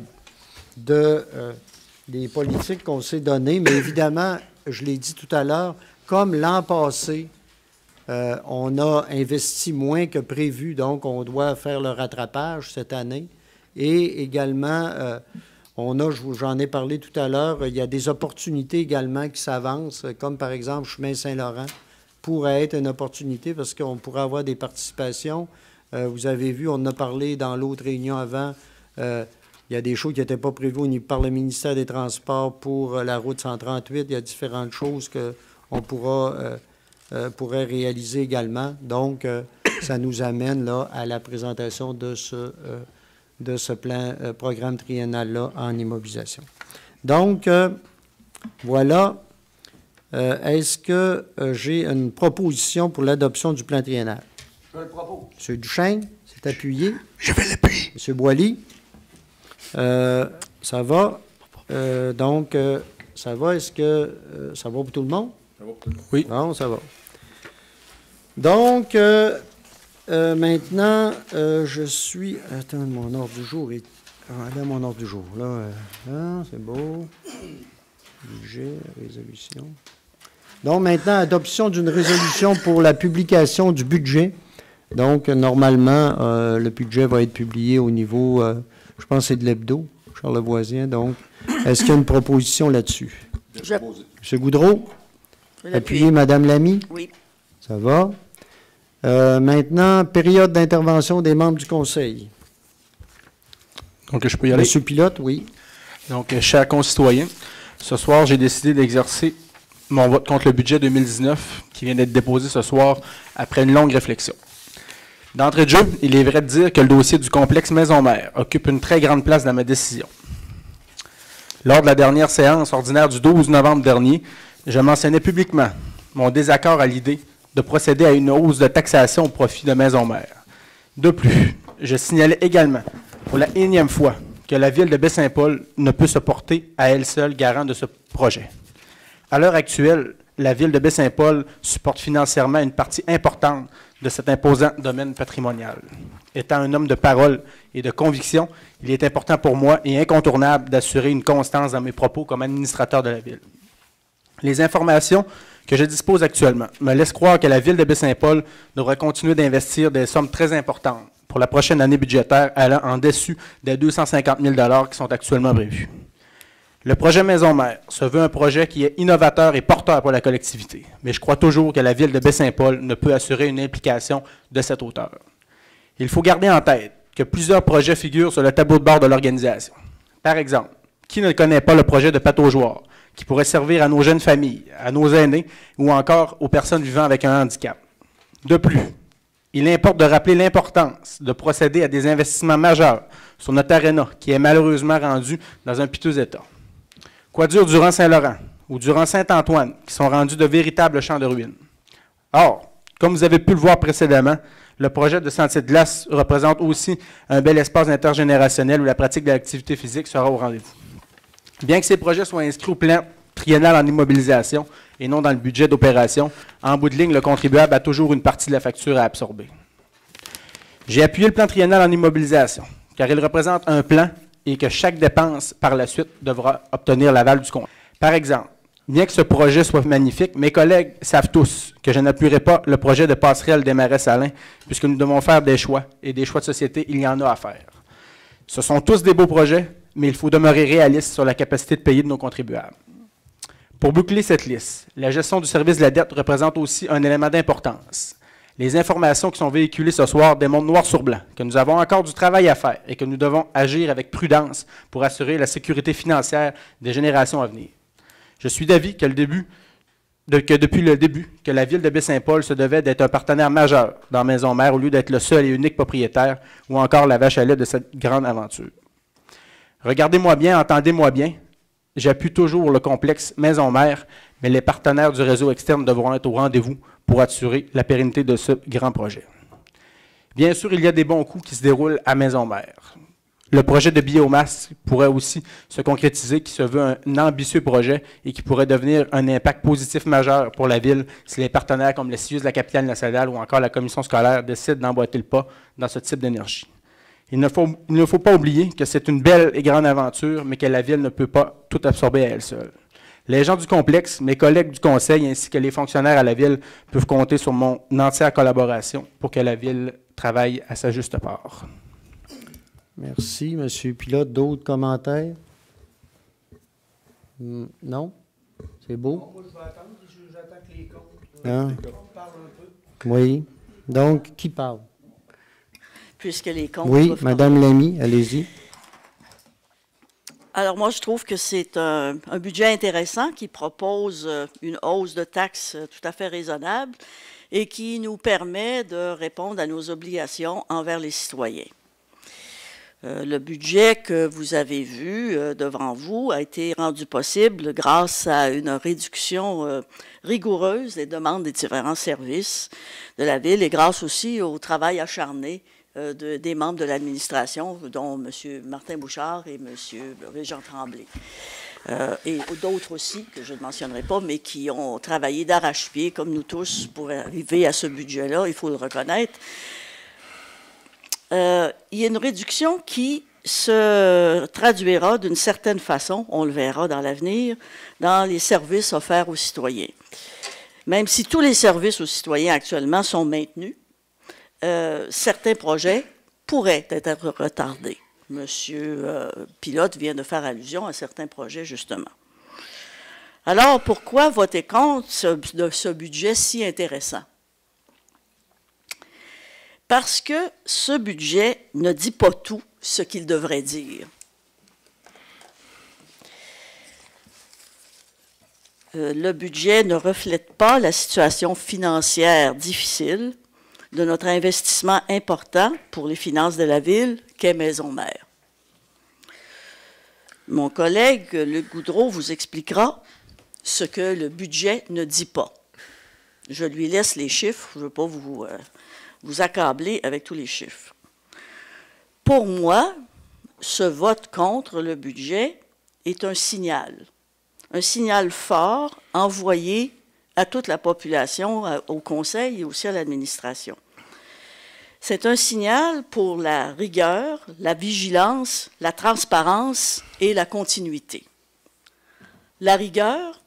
des politiques qu'on s'est données. Mais évidemment, je l'ai dit tout à l'heure, comme l'an passé, on a investi moins que prévu, donc on doit faire le rattrapage cette année. Et également, j'en ai parlé tout à l'heure, il y a des opportunités également qui s'avancent, comme par exemple Chemin Saint-Laurent pourrait être une opportunité parce qu'on pourrait avoir des participations. Vous avez vu, on en a parlé dans l'autre réunion avant, il y a des choses qui n'étaient pas prévues par le ministère des Transports pour la route 138. Il y a différentes choses qu'on pourrait réaliser également. Donc, ça nous amène là, à la présentation de ce programme triennal-là en immobilisation. Donc, voilà. Est-ce que j'ai une proposition pour l'adoption du plan triennal? Je le propose. M. Duchesne, c'est appuyé. Je vais l'appuyer. M. Boily. Ça va. Donc, ça va. Est-ce que ça va pour tout le monde? Ça va pour tout le monde. Oui. Bon, ça va. Donc, maintenant, je suis... Attends, mon ordre du jour est... Regardez mon ordre du jour. Là, c'est beau. Budget, résolution. Donc, maintenant, adoption d'une résolution pour la publication du budget. Donc, normalement, le budget va être publié au niveau, je pense que c'est de l'hebdo, Charles Lavoisien. Donc, est-ce qu'il y a une proposition là-dessus? M. Goudreau? Appuyé, Mme Lamy? Oui. Ça va. Maintenant, période d'intervention des membres du Conseil. Donc, je peux y aller? M. Pilote, oui. Donc, chers concitoyens, ce soir, j'ai décidé d'exercer mon vote contre le budget 2019 qui vient d'être déposé ce soir après une longue réflexion. D'entrée de jeu, il est vrai de dire que le dossier du complexe Maison-Mère occupe une très grande place dans ma décision. Lors de la dernière séance ordinaire du 12 novembre dernier, je mentionnais publiquement mon désaccord à l'idée de procéder à une hausse de taxation au profit de Maison-Mère. De plus, je signalais également, pour la énième fois, que la Ville de Baie-Saint-Paul ne peut se porter à elle seule garant de ce projet. À l'heure actuelle, la Ville de Baie-Saint-Paul supporte financièrement une partie importante de cet imposant domaine patrimonial. Étant un homme de parole et de conviction, il est important pour moi et incontournable d'assurer une constance dans mes propos comme administrateur de la Ville. Les informations que je dispose actuellement me laissent croire que la Ville de Baie-Saint-Paul devra continuer d'investir des sommes très importantes pour la prochaine année budgétaire allant en dessus des 250 000 $ qui sont actuellement prévus. Le projet Maison-Mère se veut un projet qui est innovateur et porteur pour la collectivité, mais je crois toujours que la Ville de Baie-Saint-Paul ne peut assurer une implication de cette hauteur. Il faut garder en tête que plusieurs projets figurent sur le tableau de bord de l'organisation. Par exemple, qui ne connaît pas le projet de pataugeoire, qui pourrait servir à nos jeunes familles, à nos aînés ou encore aux personnes vivant avec un handicap? De plus, il importe de rappeler l'importance de procéder à des investissements majeurs sur notre aréna qui est malheureusement rendu dans un piteux état. Quoi dire durant Saint-Laurent ou durant Saint-Antoine, qui sont rendus de véritables champs de ruines. Or, comme vous avez pu le voir précédemment, le projet de sentier de glace représente aussi un bel espace intergénérationnel où la pratique de l'activité physique sera au rendez-vous. Bien que ces projets soient inscrits au plan triennal en immobilisation et non dans le budget d'opération, en bout de ligne, le contribuable a toujours une partie de la facture à absorber. J'ai appuyé le plan triennal en immobilisation, car il représente un plan et que chaque dépense, par la suite, devra obtenir l'aval du compte. Par exemple, bien que ce projet soit magnifique, mes collègues savent tous que je n'appuierai pas le projet de passerelle des Marais-Salins, puisque nous devons faire des choix, et des choix de société, il y en a à faire. Ce sont tous des beaux projets, mais il faut demeurer réaliste sur la capacité de payer de nos contribuables. Pour boucler cette liste, la gestion du service de la dette représente aussi un élément d'importance. Les informations qui sont véhiculées ce soir démontrent noir sur blanc que nous avons encore du travail à faire et que nous devons agir avec prudence pour assurer la sécurité financière des générations à venir. Je suis d'avis que depuis le début, que la Ville de Baie-Saint-Paul se devait d'être un partenaire majeur dans Maison Mère au lieu d'être le seul et unique propriétaire ou encore la vache à lait de cette grande aventure. Regardez-moi bien, entendez-moi bien. J'appuie toujours le complexe Maison Mère, mais les partenaires du réseau externe devront être au rendez-vous pour assurer la pérennité de ce grand projet. Bien sûr, il y a des bons coups qui se déroulent à Maison Mère. Le projet de biomasse pourrait aussi se concrétiser, qui se veut un ambitieux projet et qui pourrait devenir un impact positif majeur pour la Ville si les partenaires comme le CIUS de la capitale nationale ou encore la commission scolaire décident d'emboîter le pas dans ce type d'énergie. Il ne faut pas oublier que c'est une belle et grande aventure, mais que la Ville ne peut pas tout absorber à elle seule. Les gens du complexe, mes collègues du conseil ainsi que les fonctionnaires à la Ville peuvent compter sur mon entière collaboration pour que la Ville travaille à sa juste part. Merci, M. Pilote. D'autres commentaires? Non? C'est beau? Moi, je vais attendre. J'attends que les comptes parlent un peu. Oui. Donc, qui parle? Puisque les comptes... Oui, Mme Lamy, allez-y. Alors, moi, je trouve que c'est un budget intéressant qui propose une hausse de taxes tout à fait raisonnable et qui nous permet de répondre à nos obligations envers les citoyens. Le budget que vous avez vu devant vous a été rendu possible grâce à une réduction rigoureuse des demandes des différents services de la Ville et grâce aussi au travail acharné des membres de l'administration, dont M. Martin Bouchard et M. Régent Tremblay. Et d'autres aussi, que je ne mentionnerai pas, mais qui ont travaillé d'arrache-pied, comme nous tous, pour arriver à ce budget-là, il faut le reconnaître. Il y a une réduction qui se traduira d'une certaine façon, on le verra dans l'avenir, dans les services offerts aux citoyens. Même si tous les services aux citoyens actuellement sont maintenus, certains projets pourraient être retardés. Monsieur Pilote vient de faire allusion à certains projets, justement. Alors, pourquoi voter contre ce budget si intéressant? Parce que ce budget ne dit pas tout ce qu'il devrait dire. Le budget ne reflète pas la situation financière difficile de notre investissement important pour les finances de la Ville qu'est Maison Mère. Mon collègue Luc Goudreau vous expliquera ce que le budget ne dit pas. Je lui laisse les chiffres, je ne veux pas vous accabler avec tous les chiffres. Pour moi, ce vote contre le budget est un signal fort envoyé à toute la population, au Conseil et aussi à l'administration. C'est un signal pour la rigueur, la vigilance, la transparence et la continuité. La rigueur,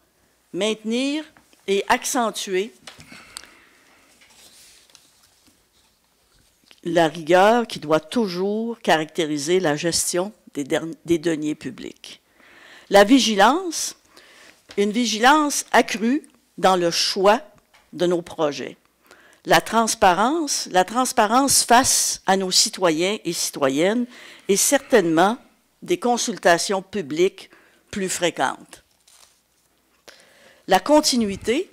maintenir et accentuer la rigueur qui doit toujours caractériser la gestion des deniers publics. La vigilance, une vigilance accrue dans le choix de nos projets. La transparence face à nos citoyens et citoyennes et certainement des consultations publiques plus fréquentes. La continuité,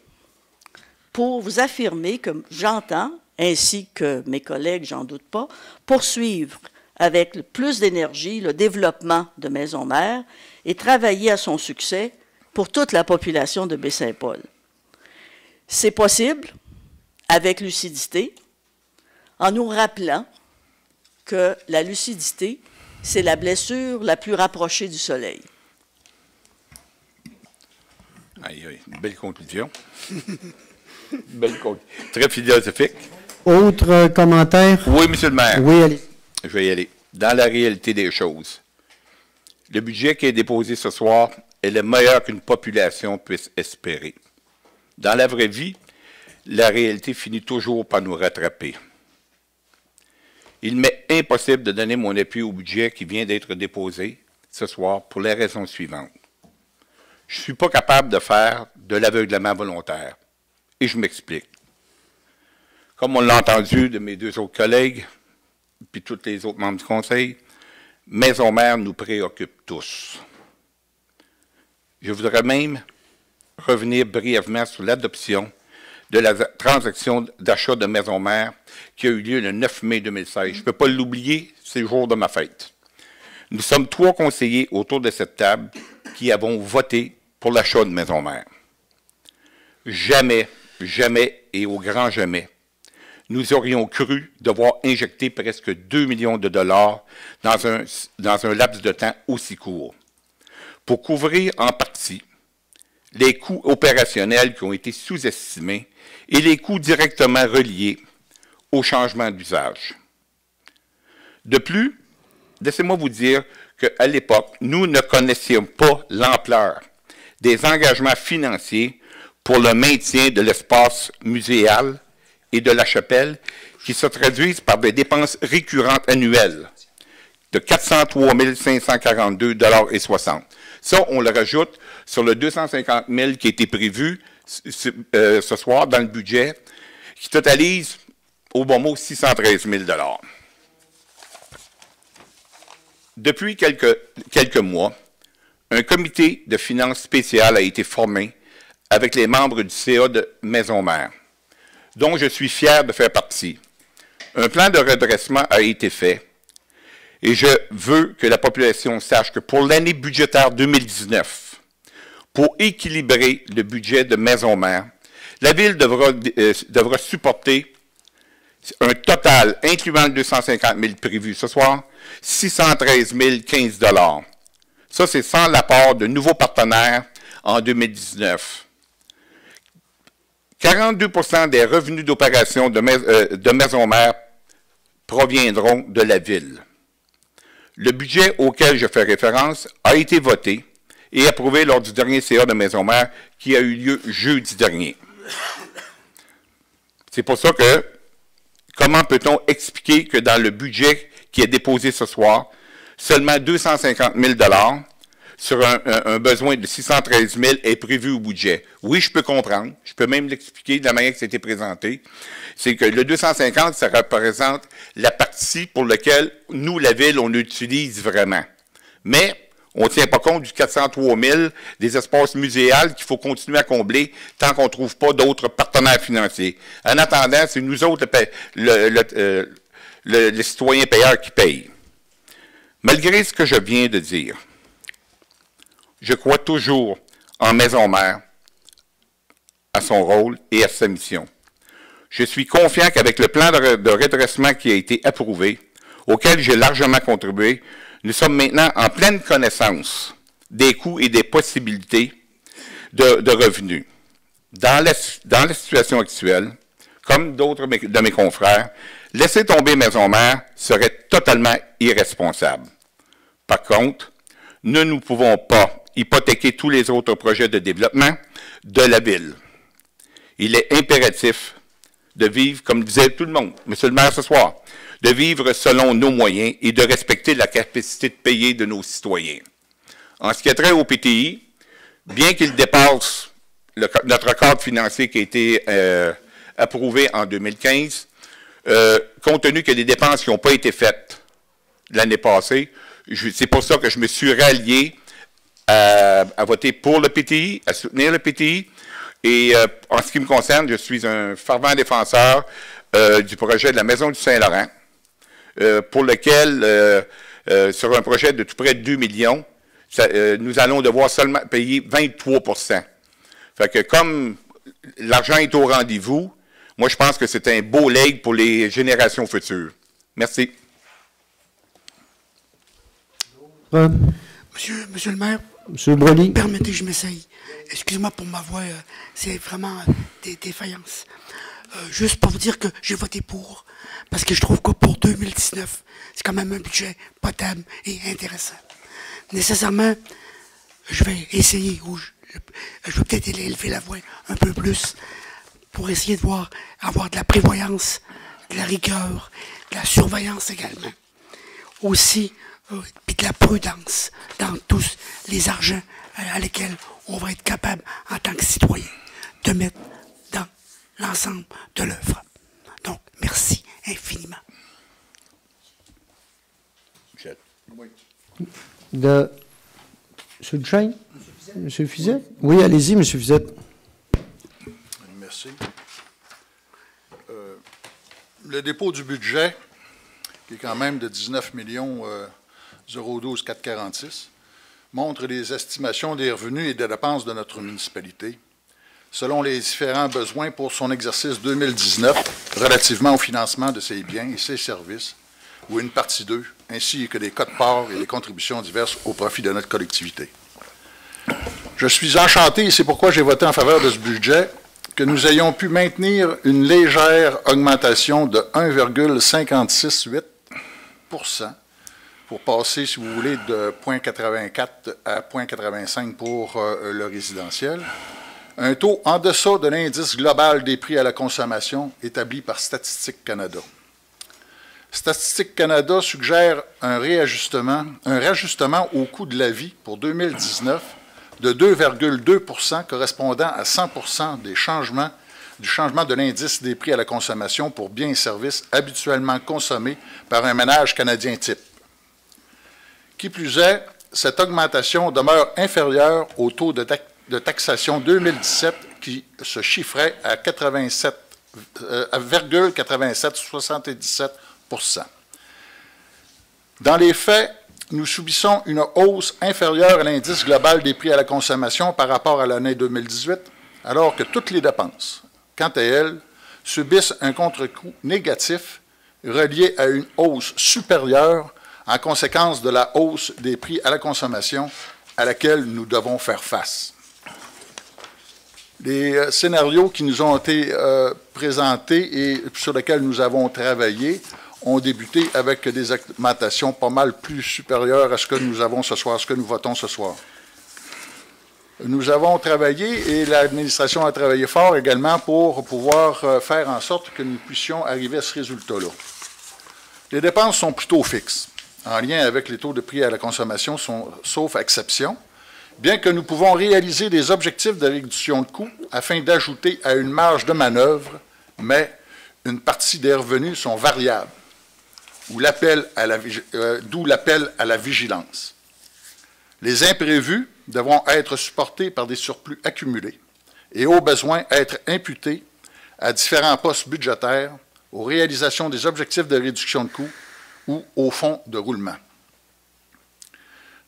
pour vous affirmer que j'entends, ainsi que mes collègues, j'en doute pas, poursuivre avec plus d'énergie le développement de Maison Mère et travailler à son succès pour toute la population de Baie-Saint-Paul. C'est possible avec lucidité, en nous rappelant que la lucidité, c'est la blessure la plus rapprochée du soleil. Aïe, aïe, une belle conclusion. Très philosophique. Autre commentaire? Oui, monsieur le maire. Oui, allez. Je vais y aller. Dans la réalité des choses, le budget qui est déposé ce soir est le meilleur qu'une population puisse espérer. Dans la vraie vie, la réalité finit toujours par nous rattraper. Il m'est impossible de donner mon appui au budget qui vient d'être déposé ce soir pour les raisons suivantes. Je ne suis pas capable de faire de l'aveuglement volontaire. Et je m'explique. Comme on l'a entendu de mes deux autres collègues, puis tous les autres membres du Conseil, Maison Mère nous préoccupe tous. Je voudrais même revenir brièvement sur l'adoption de la transaction d'achat de Maison Mère qui a eu lieu le 9 mai 2016. Je ne peux pas l'oublier, c'est le jour de ma fête. Nous sommes 3 conseillers autour de cette table qui avons voté pour l'achat de Maison Mère. Jamais, jamais et au grand jamais, nous aurions cru devoir injecter presque 2 millions de dollars dans un laps de temps aussi court pour couvrir en partie les coûts opérationnels qui ont été sous-estimés et les coûts directement reliés au changement d'usage. De plus, laissez-moi vous dire qu'à l'époque, nous ne connaissions pas l'ampleur des engagements financiers pour le maintien de l'espace muséal et de la chapelle qui se traduisent par des dépenses récurrentes annuelles de 403 542,60 $. Ça, on le rajoute sur le 250 000 qui a été prévu ce soir dans le budget, qui totalise, au bon mot, 613 000 $. Depuis quelques mois, un comité de finances spécial a été formé avec les membres du CA de Maison Mère, dont je suis fier de faire partie. Un plan de redressement a été fait et je veux que la population sache que pour l'année budgétaire 2019, pour équilibrer le budget de Maison Mère, la Ville devra supporter un total, incluant le 250 000 prévu ce soir, 613 015 $. Ça, c'est sans l'apport de nouveaux partenaires en 2019. 42 % des revenus d'opération de Maison Mère proviendront de la Ville. Le budget auquel je fais référence a été voté et approuvé lors du dernier CA de Maison Mère qui a eu lieu jeudi dernier. C'est pour ça que, comment peut-on expliquer que dans le budget qui est déposé ce soir, seulement 250 000 $ sur un besoin de 613 000 est prévu au budget. Oui, je peux comprendre. Je peux même l'expliquer de la manière que c'était présenté. C'est que le 250, ça représente la partie pour laquelle nous, la Ville, on l'utilise vraiment. Mais on ne tient pas compte du 403 000 des espaces muséals qu'il faut continuer à combler tant qu'on ne trouve pas d'autres partenaires financiers. En attendant, c'est nous autres, les citoyens payeurs qui payent. Malgré ce que je viens de dire, je crois toujours en Maison Mère, à son rôle et à sa mission. Je suis confiant qu'avec le plan de redressement qui a été approuvé, auquel j'ai largement contribué, nous sommes maintenant en pleine connaissance des coûts et des possibilités de revenus. Dans la situation actuelle, comme d'autres de mes confrères, laisser tomber Maison Mère serait totalement irresponsable. Par contre, nous ne pouvons pas hypothéquer tous les autres projets de développement de la Ville. Il est impératif de vivre, comme disait tout le monde, Monsieur le maire ce soir, de vivre selon nos moyens et de respecter la capacité de payer de nos citoyens. En ce qui a trait au PTI, bien qu'il dépasse notre cadre financier qui a été approuvé en 2015, compte tenu que les dépenses qui n'ont pas été faites l'année passée, c'est pour ça que je me suis rallié à voter pour le PTI, à soutenir le PTI. Et en ce qui me concerne, je suis un fervent défenseur du projet de la Maison du Saint-Laurent, pour lequel, sur un projet de tout près de 2 millions, nous allons devoir seulement payer 23 %. Fait que comme l'argent est au rendez-vous, moi je pense que c'est un beau legs pour les générations futures. Merci. Monsieur le maire, M. Broglie. Permettez, je m'essaye. Excusez-moi pour ma voix, c'est vraiment des défaillances. Juste pour vous dire que j'ai voté pour, parce que je trouve que pour 2019, c'est quand même un budget potable et intéressant. Nécessairement, je vais essayer, ou je vais peut-être élever la voix un peu plus, pour essayer de avoir de la prévoyance, de la rigueur, de la surveillance également. Aussi, puis de la prudence dans tous les argents à lesquels on va être capable, en tant que citoyen, de mettre dans l'ensemble de l'œuvre. Donc, merci infiniment. M. Duchesne? M. Fizet? Oui, allez-y, M. Fizet. Merci. Le dépôt du budget, qui est quand même de 19 012 446, montre les estimations des revenus et des dépenses de notre municipalité, selon les différents besoins pour son exercice 2019 relativement au financement de ses biens et ses services, ou une partie d'eux, ainsi que des quotes-parts et des contributions diverses au profit de notre collectivité. Je suis enchanté, et c'est pourquoi j'ai voté en faveur de ce budget, que nous ayons pu maintenir une légère augmentation de 1,568 pour passer, si vous voulez, de 0,84 à 0,85 pour le résidentiel. Un taux en deçà de l'indice global des prix à la consommation établi par Statistique Canada. Statistique Canada suggère un rajustement au coût de la vie pour 2019 de 2,2 correspondant à 100 du changement de l'indice des prix à la consommation pour biens et services habituellement consommés par un ménage canadien type. Qui plus est, cette augmentation demeure inférieure au taux de taxation 2017 qui se chiffrait à 0,8777 %. Dans les faits, nous subissons une hausse inférieure à l'indice global des prix à la consommation par rapport à l'année 2018, alors que toutes les dépenses, quant à elles, subissent un contre-coup négatif relié à une hausse supérieure en conséquence de la hausse des prix à la consommation à laquelle nous devons faire face. Les scénarios qui nous ont été présentés et sur lesquels nous avons travaillé ont débuté avec des augmentations pas mal plus supérieures à ce que nous avons ce soir, ce que nous votons ce soir. Nous avons travaillé, et l'administration a travaillé fort également pour pouvoir faire en sorte que nous puissions arriver à ce résultat-là. Les dépenses sont plutôt fixes, en lien avec les taux de prix à la consommation, sauf exception, bien que nous pouvons réaliser des objectifs de réduction de coûts afin d'ajouter à une marge de manœuvre, mais une partie des revenus sont variables, d'où l'appel à la vigilance. Les imprévus devront être supportés par des surplus accumulés et au besoin être imputés à différents postes budgétaires, aux réalisations des objectifs de réduction de coûts ou au fonds de roulement.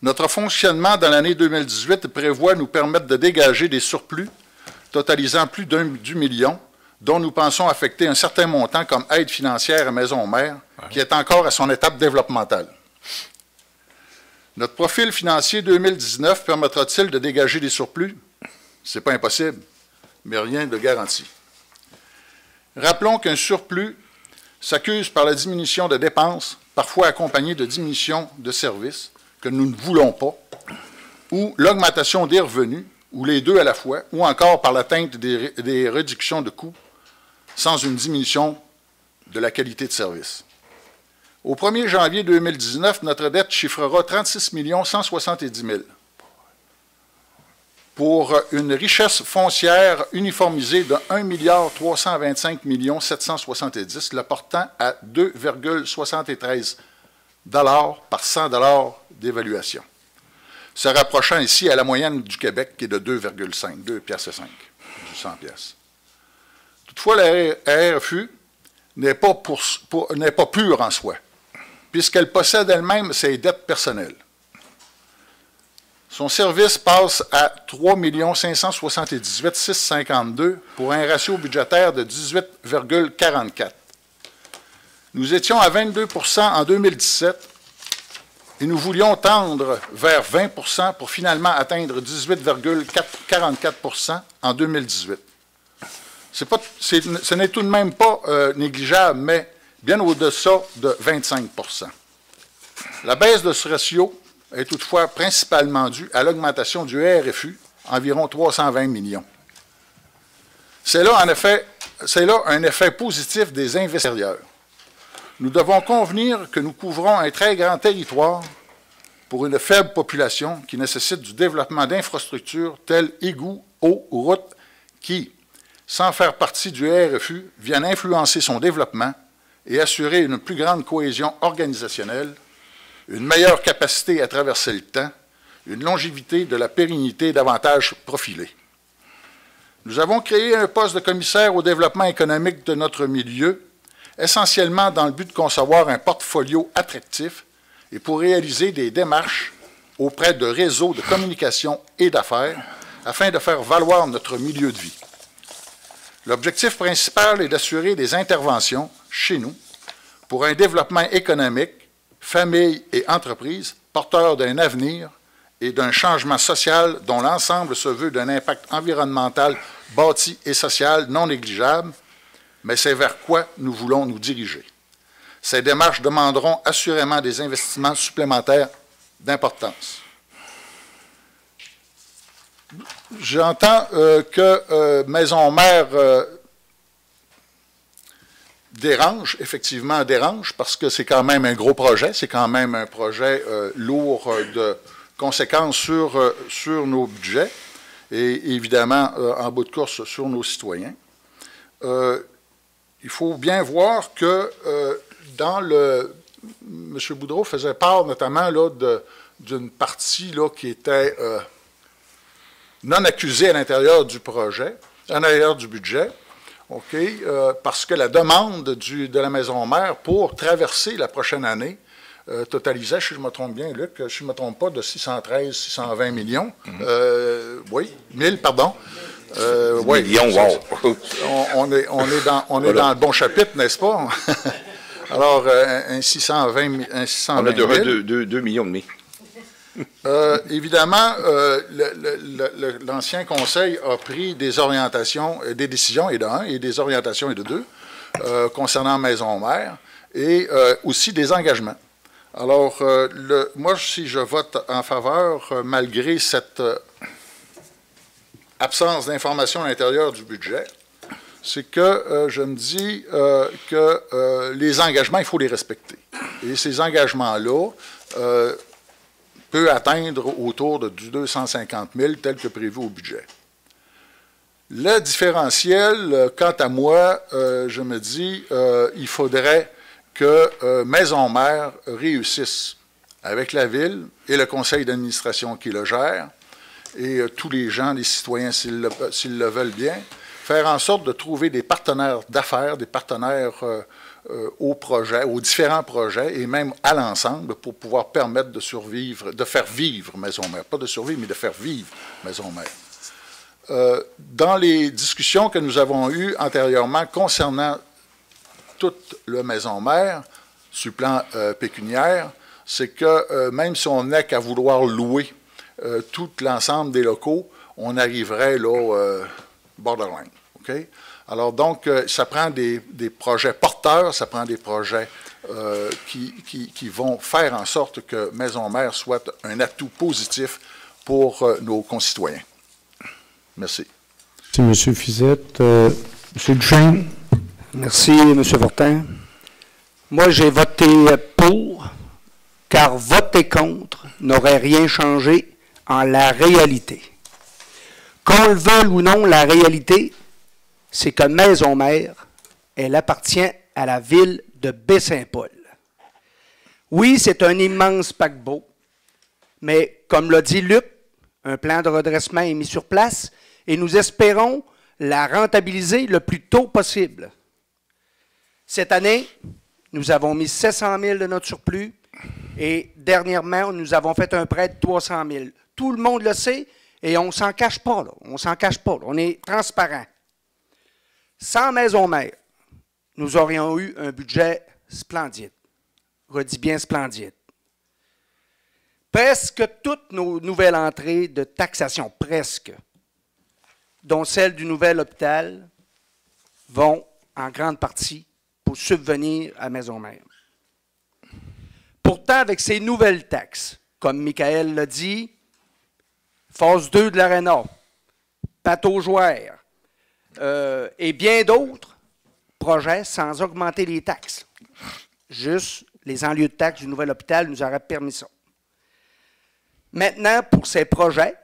Notre fonctionnement dans l'année 2018 prévoit nous permettre de dégager des surplus totalisant plus du million, dont nous pensons affecter un certain montant comme aide financière à Maison Mère, qui est encore à son étape développementale. Notre profil financier 2019 permettra-t-il de dégager des surplus? Ce n'est pas impossible, mais rien de garanti. Rappelons qu'un surplus s'accuse par la diminution de dépenses, parfois accompagnée de diminution de services, que nous ne voulons pas, ou l'augmentation des revenus, ou les deux à la fois, ou encore par l'atteinte des réductions de coûts, sans une diminution de la qualité de service. Au 1er janvier 2019, notre dette chiffrera 36 170 000 pour une richesse foncière uniformisée de 1 325 770 000, le portant à 2,73 $ par 100 $ d'évaluation, se rapprochant ici à la moyenne du Québec qui est de 2,5, 2,5 piastres du 100 piastres. Toutefois, la RFU n'est pas pure en soi, puisqu'elle possède elle-même ses dettes personnelles. Son service passe à 3 578 652 pour un ratio budgétaire de 18,44. Nous étions à 22 % en 2017 et nous voulions tendre vers 20 pour finalement atteindre 18,44 en 2018. Ce n'est tout de même pas négligeable, mais bien au-deçà de 25 La baisse de ce ratio est toutefois principalement due à l'augmentation du RFU, environ 320 millions. C'est là un effet positif des investisseurs. Nous devons convenir que nous couvrons un très grand territoire pour une faible population qui nécessite du développement d'infrastructures telles égouts, eau ou routes qui, sans faire partie du RFU, viennent influencer son développement et assurer une plus grande cohésion organisationnelle, une meilleure capacité à traverser le temps, une longévité de la pérennité davantage profilée. Nous avons créé un poste de commissaire au développement économique de notre milieu, essentiellement dans le but de concevoir un portfolio attractif et pour réaliser des démarches auprès de réseaux de communication et d'affaires afin de faire valoir notre milieu de vie. L'objectif principal est d'assurer des interventions chez nous pour un développement économique, famille et entreprise porteur d'un avenir et d'un changement social dont l'ensemble se veut d'un impact environnemental bâti et social non négligeable, mais c'est vers quoi nous voulons nous diriger. Ces démarches demanderont assurément des investissements supplémentaires d'importance. J'entends que Maison Mère effectivement dérange, parce que c'est quand même un gros projet, c'est quand même un projet lourd de conséquences sur nos budgets et évidemment, en bout de course, sur nos citoyens. Il faut bien voir que M. Boudreau faisait part notamment d'une partie là, qui était non accusée à l'intérieur du projet, à l'intérieur du budget, parce que la demande de la Maison Mère pour traverser la prochaine année totalisait, si je me trompe bien, Luc, si je ne me trompe pas, de 620 millions. Oui, 1000, pardon. Oui, millions, wow. On est dans le bon chapitre, n'est-ce pas? Alors, un 620 000. On a 2,5 millions. Évidemment, l'ancien conseil a pris des orientations, des décisions, et de 1, et des orientations, et de 2, concernant Maison Mère, et aussi des engagements. Alors, moi, si je vote en faveur, malgré cette absence d'information à l'intérieur du budget, c'est que je me dis que les engagements, il faut les respecter. Et ces engagements-là peuvent atteindre autour de 250 000 tel que prévu au budget. Le différentiel, quant à moi, je me dis, il faudrait que Maison Mère réussisse avec la Ville et le conseil d'administration qui le gère, et tous les gens, les citoyens, s'ils le veulent bien, faire en sorte de trouver des partenaires d'affaires, des partenaires aux différents projets, et même à l'ensemble, pour pouvoir permettre de survivre, de faire vivre Maison Mère. Pas de survivre, mais de faire vivre Maison Mère. Dans les discussions que nous avons eues antérieurement concernant toute la Maison Mère, sur le plan pécuniaire, c'est que même si on n'a qu'à vouloir louer tout l'ensemble des locaux, on arriverait là borderline. Okay? Alors donc, ça prend des projets porteurs, ça prend des projets qui vont faire en sorte que Maison Mère soit un atout positif pour nos concitoyens. Merci. Merci, M. Fizette. M. Duchesne. Merci, M. Fortin. Moi, j'ai voté pour, car voter contre n'aurait rien changé en la réalité. Qu'on le veuille ou non, la réalité, c'est que Maison Mère, elle appartient à la ville de Baie-Saint-Paul. Oui, c'est un immense paquebot, mais comme l'a dit Luc, un plan de redressement est mis sur place et nous espérons la rentabiliser le plus tôt possible. Cette année, nous avons mis 700 000 de notre surplus et dernièrement, nous avons fait un prêt de 300 000. Tout le monde le sait et on ne s'en cache pas. Là. On ne s'en cache pas. Là. On est transparent. Sans Maison Mère, nous aurions eu un budget splendide. Redis bien splendide. Presque toutes nos nouvelles entrées de taxation, presque, dont celle du nouvel hôpital, vont en grande partie pour subvenir à Maison-Mère. Pourtant, avec ces nouvelles taxes, comme Michael l'a dit, phase 2 de l'Arena, Pateau-Jouer et bien d'autres projets sans augmenter les taxes. Juste les enlieux de taxes du nouvel hôpital nous auraient permis ça. Maintenant, pour ces projets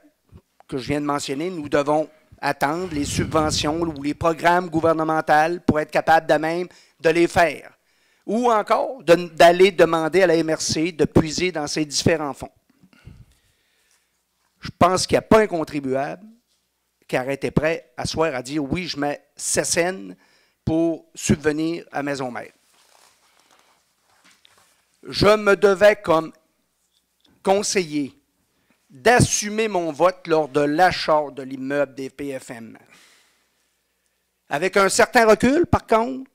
que je viens de mentionner, nous devons attendre les subventions ou les programmes gouvernementaux pour être capables de même de les faire. Ou encore d'aller demander à la MRC de puiser dans ces différents fonds. Je pense qu'il n'y a pas un contribuable qui aurait été prêt à soir à dire oui, je mets 7 cents pour subvenir à Maison-Mère. Je me devais comme conseiller d'assumer mon vote lors de l'achat de l'immeuble des PFM. Avec un certain recul, par contre,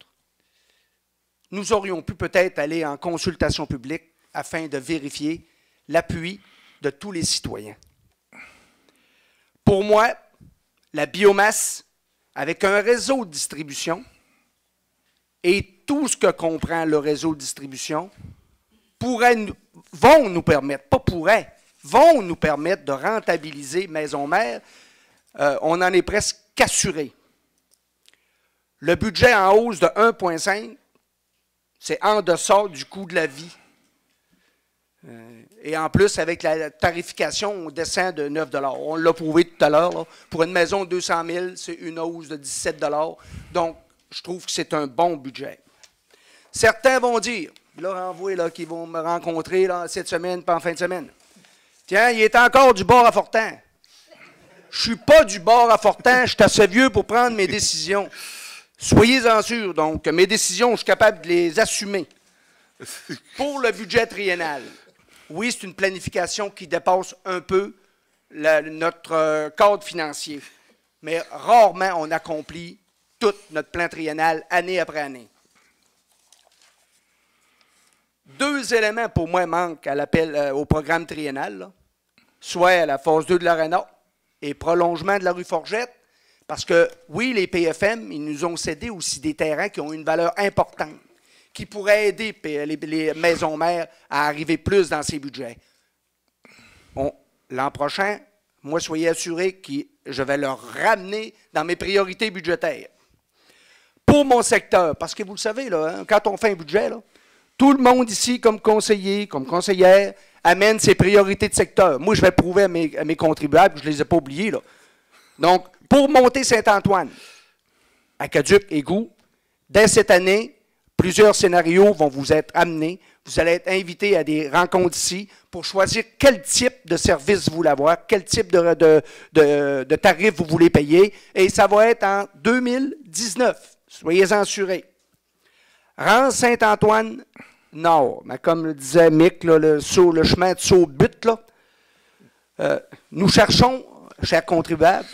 nous aurions pu peut-être aller en consultation publique afin de vérifier l'appui de tous les citoyens. Pour moi, la biomasse, avec un réseau de distribution et tout ce que comprend le réseau de distribution, vont nous permettre de rentabiliser Maison-Mère. On en est presque assuré. Le budget en hausse de 1,5, c'est en deçà du coût de la vie. Et en plus, avec la tarification, on descend de 9 $. On l'a prouvé tout à l'heure. Pour une maison de 200 000, c'est une hausse de 17 $. Donc, je trouve que c'est un bon budget. Certains vont dire, là, envoyé là, qui vont me rencontrer là, cette semaine, pas en fin de semaine. Tiens, il est encore du bord à Fortin. Je ne suis pas du bord à Fortin, je suis assez vieux pour prendre mes décisions. Soyez-en sûrs, donc, mes décisions, je suis capable de les assumer. Pour le budget triennal, oui, c'est une planification qui dépasse un peu notre cadre financier, mais rarement on accomplit tout notre plan triennal année après année. 2 éléments pour moi manquent à l'appel au programme triennal, là, soit à la phase 2 de l'Arena et prolongement de la rue Forgette, parce que oui, les PFM, ils nous ont cédé aussi des terrains qui ont une valeur importante, qui pourraient aider les maisons-mères à arriver plus dans ces budgets. L'an prochain, moi, soyez assurés que je vais leur ramener dans mes priorités budgétaires. Pour mon secteur, parce que vous le savez, là, hein, quand on fait un budget, là, tout le monde ici, comme conseiller, comme conseillère, amène ses priorités de secteur. Moi, je vais prouver à mes contribuables, je ne les ai pas oubliés. Là. Donc, pour monter Saint-Antoine, Aqueduc et Gou, dès cette année, plusieurs scénarios vont vous être amenés. Vous allez être invités à des rencontres ici pour choisir quel type de service vous voulez avoir, quel type de tarif vous voulez payer. Et ça va être en 2019. Soyez-en assurés. Rang Saint-Antoine Nord, mais comme le disait Mick, là, le chemin de Saut-But, nous cherchons, chers contribuables,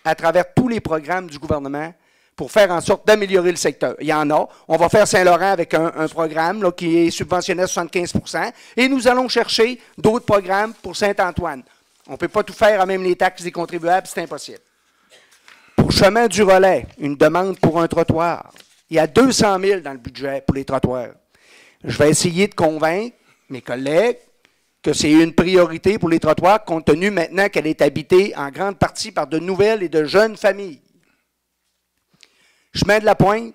à travers tous les programmes du gouvernement, pour faire en sorte d'améliorer le secteur. Il y en a. On va faire Saint-Laurent avec un programme là, qui est subventionné à 75 % et nous allons chercher d'autres programmes pour Saint-Antoine. On ne peut pas tout faire à même les taxes des contribuables, c'est impossible. Pour Chemin du Relais, une demande pour un trottoir. Il y a 200 000 dans le budget pour les trottoirs. Je vais essayer de convaincre mes collègues que c'est une priorité pour les trottoirs, compte tenu maintenant qu'elle est habitée en grande partie par de nouvelles et de jeunes familles. Chemin de la Pointe,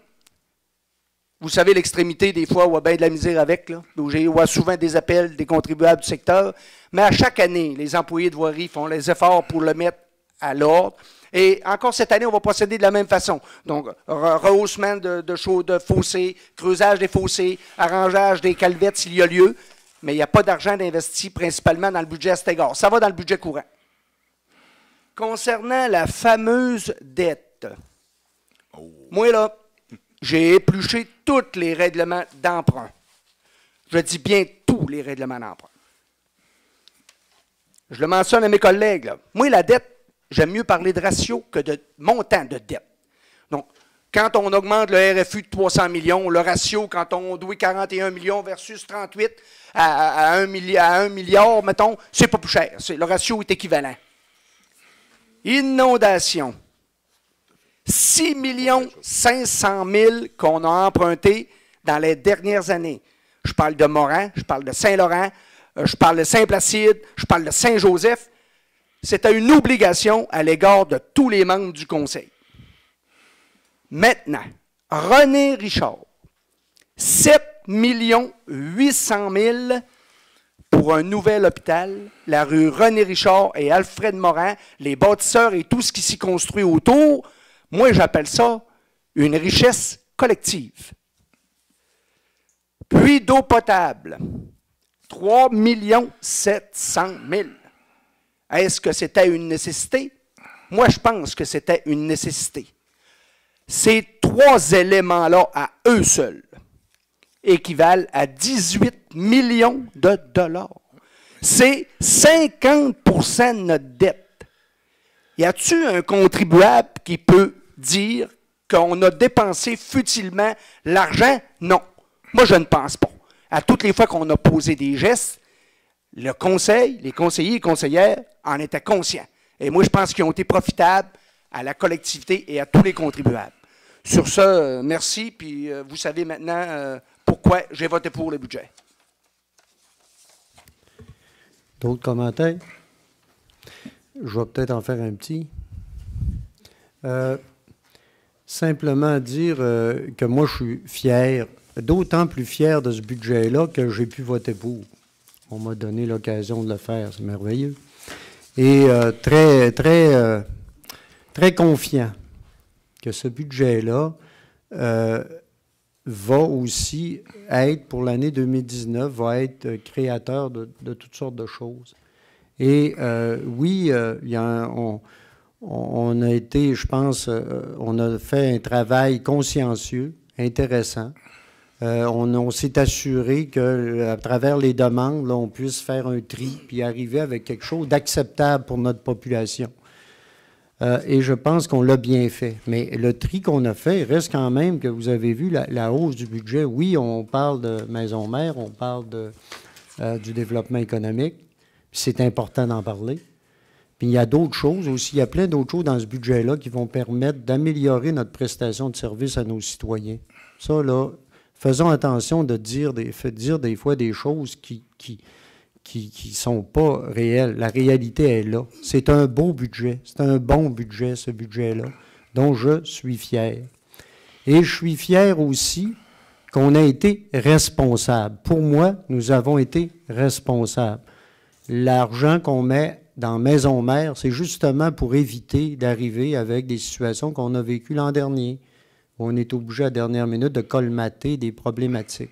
vous savez l'extrémité des fois où on a bien de la misère avec, là, où j'ai souvent des appels des contribuables du secteur, mais à chaque année, les employés de voirie font les efforts pour le mettre à l'ordre. Et encore cette année, on va procéder de la même façon. Donc, rehaussement de fossés, creusage des fossés, arrangeage des calvettes s'il y a lieu, mais il n'y a pas d'argent d'investi principalement dans le budget à cet égard. Ça va dans le budget courant. Concernant la fameuse dette, moi, là, j'ai épluché tous les règlements d'emprunt. Je dis bien tous les règlements d'emprunt. Je le mentionne à mes collègues. Là. Moi, la dette, j'aime mieux parler de ratio que de montant de dette. Donc, Quand on augmente le RFU de 300 millions, le ratio, quand on doit 41 millions versus 38 à 1 milliard, mettons, c'est pas plus cher. Le ratio est équivalent. Inondation. 6 500 000 qu'on a emprunté dans les dernières années. Je parle de Morin, je parle de Saint-Laurent, je parle de Saint-Placide, je parle de Saint-Joseph. C'était une obligation à l'égard de tous les membres du Conseil. Maintenant, René Richard, 7 800 000 pour un nouvel hôpital, la rue René Richard et Alfred Morin, les bâtisseurs et tout ce qui s'y construit autour. Moi, j'appelle ça une richesse collective. Puits d'eau potable, 3 700 000. Est-ce que c'était une nécessité? Moi, je pense que c'était une nécessité. Ces trois éléments-là, à eux seuls, équivalent à 18 millions de dollars. C'est 50 % de notre dette. Y a-t-il un contribuable qui peut dire qu'on a dépensé futilement l'argent? Non. Moi, je ne pense pas. À toutes les fois qu'on a posé des gestes, le conseil, les conseillers et conseillères en étaient conscients. Et moi, je pense qu'ils ont été profitables à la collectivité et à tous les contribuables. Sur ce, merci, puis vous savez maintenant pourquoi j'ai voté pour le budget. D'autres commentaires? Je vais peut-être en faire un petit. Simplement dire que moi, je suis fier, d'autant plus fier de ce budget-là que j'ai pu voter pour. On m'a donné l'occasion de le faire, c'est merveilleux. Et très confiant que ce budget-là va aussi être, pour l'année 2019, va être créateur de toutes sortes de choses. Et oui, on a été, je pense, on a fait un travail consciencieux, intéressant. On s'est assuré qu'à travers les demandes, là, on puisse faire un tri puis arriver avec quelque chose d'acceptable pour notre population. Et je pense qu'on l'a bien fait. Mais le tri qu'on a fait, il reste quand même que vous avez vu la hausse du budget. Oui, on parle de maison mère, on parle du développement économique. C'est important d'en parler. Puis il y a d'autres choses aussi. Il y a plein d'autres choses dans ce budget-là qui vont permettre d'améliorer notre prestation de service à nos citoyens. Ça, là, faisons attention de dire des fois des choses qui sont pas réelles. La réalité est là. C'est un beau budget. C'est un bon budget, ce budget-là, dont je suis fier. Et je suis fier aussi qu'on a été responsable. Pour moi, nous avons été responsables. L'argent qu'on met dans Maison Mère, c'est justement pour éviter d'arriver avec des situations qu'on a vécues l'an dernier, où on est obligé à la dernière minute de colmater des problématiques.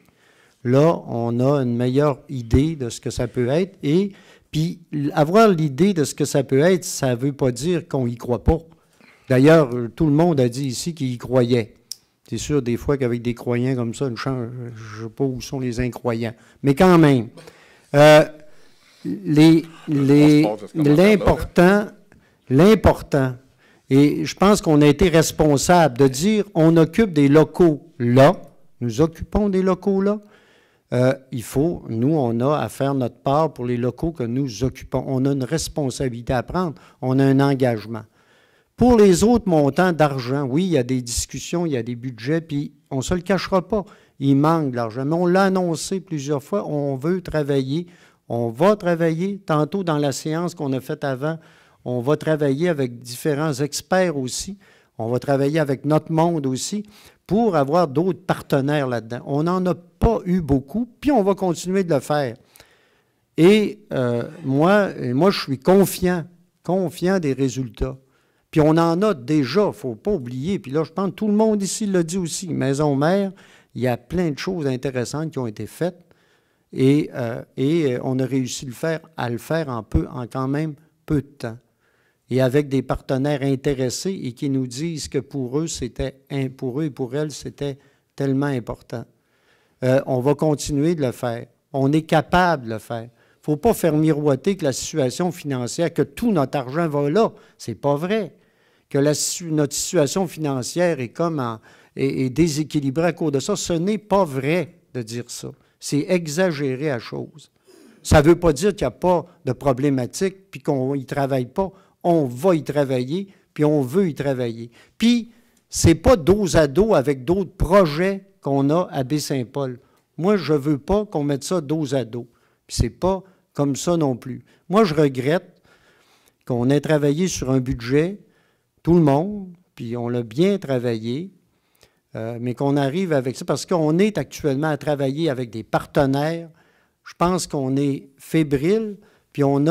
Là, on a une meilleure idée de ce que ça peut être. Et puis, avoir l'idée de ce que ça peut être, ça ne veut pas dire qu'on n'y croit pas. D'ailleurs, tout le monde a dit ici qu'il y croyait. C'est sûr, des fois, qu'avec des croyants comme ça, je ne sais pas où sont les incroyants. Mais quand même, l'important, et je pense qu'on a été responsable de dire, on occupe des locaux là, nous occupons des locaux là, nous, on a à faire notre part pour les locaux que nous occupons. On a une responsabilité à prendre, on a un engagement. Pour les autres montants d'argent, oui, il y a des discussions, il y a des budgets, puis on ne se le cachera pas, il manque de l'argent. Mais on l'a annoncé plusieurs fois, on veut travailler, on va travailler. Tantôt, dans la séance qu'on a faite avant, on va travailler avec différents experts aussi, on va travailler avec notre monde aussi, pour avoir d'autres partenaires là-dedans. On n'en a pas eu beaucoup, puis on va continuer de le faire. Et moi, je suis confiant des résultats. Puis on en a déjà, il ne faut pas oublier. Puis là, je pense que tout le monde ici l'a dit aussi. Maison Mère, il y a plein de choses intéressantes qui ont été faites. Et on a réussi à le faire en quand même peu de temps. Et avec des partenaires intéressés et qui nous disent que pour eux et pour elles, c'était tellement important. On va continuer de le faire. On est capable de le faire. Il ne faut pas faire miroiter que la situation financière, que tout notre argent va là. Ce n'est pas vrai. que notre situation financière est déséquilibrée à cause de ça. Ce n'est pas vrai de dire ça. C'est exagérer la chose. Ça ne veut pas dire qu'il n'y a pas de problématique puis qu'on n'y travaille pas. On va y travailler, puis on veut y travailler. Puis, ce n'est pas dos à dos avec d'autres projets qu'on a à Baie-Saint-Paul. Moi, je ne veux pas qu'on mette ça dos à dos. Puis, ce n'est pas comme ça non plus. Moi, je regrette qu'on ait travaillé sur un budget, tout le monde, puis on l'a bien travaillé, mais qu'on arrive avec ça, parce qu'on est actuellement à travailler avec des partenaires. Je pense qu'on est fébrile, puis on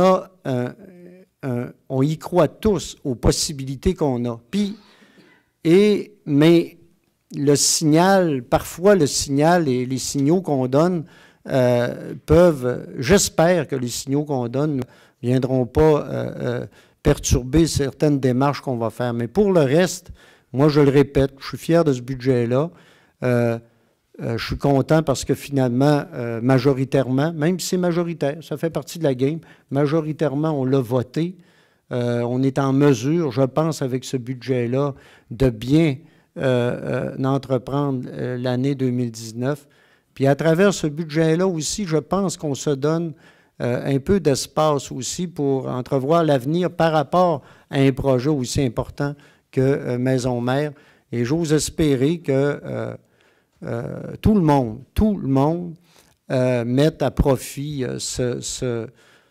y croit tous aux possibilités qu'on a. Mais le signal, parfois le signal et les signaux qu'on donne j'espère que les signaux qu'on donne ne viendront pas perturber certaines démarches qu'on va faire. Mais pour le reste, moi je le répète, je suis fier de ce budget-là. Je suis content parce que finalement, majoritairement, même si c'est majoritaire, ça fait partie de la game, majoritairement, on l'a voté. On est en mesure, je pense, avec ce budget-là, de bien entreprendre l'année 2019. Puis à travers ce budget-là aussi, je pense qu'on se donne un peu d'espace aussi pour entrevoir l'avenir par rapport à un projet aussi important que Maison-Mère. Et j'ose espérer que tout le monde mette à profit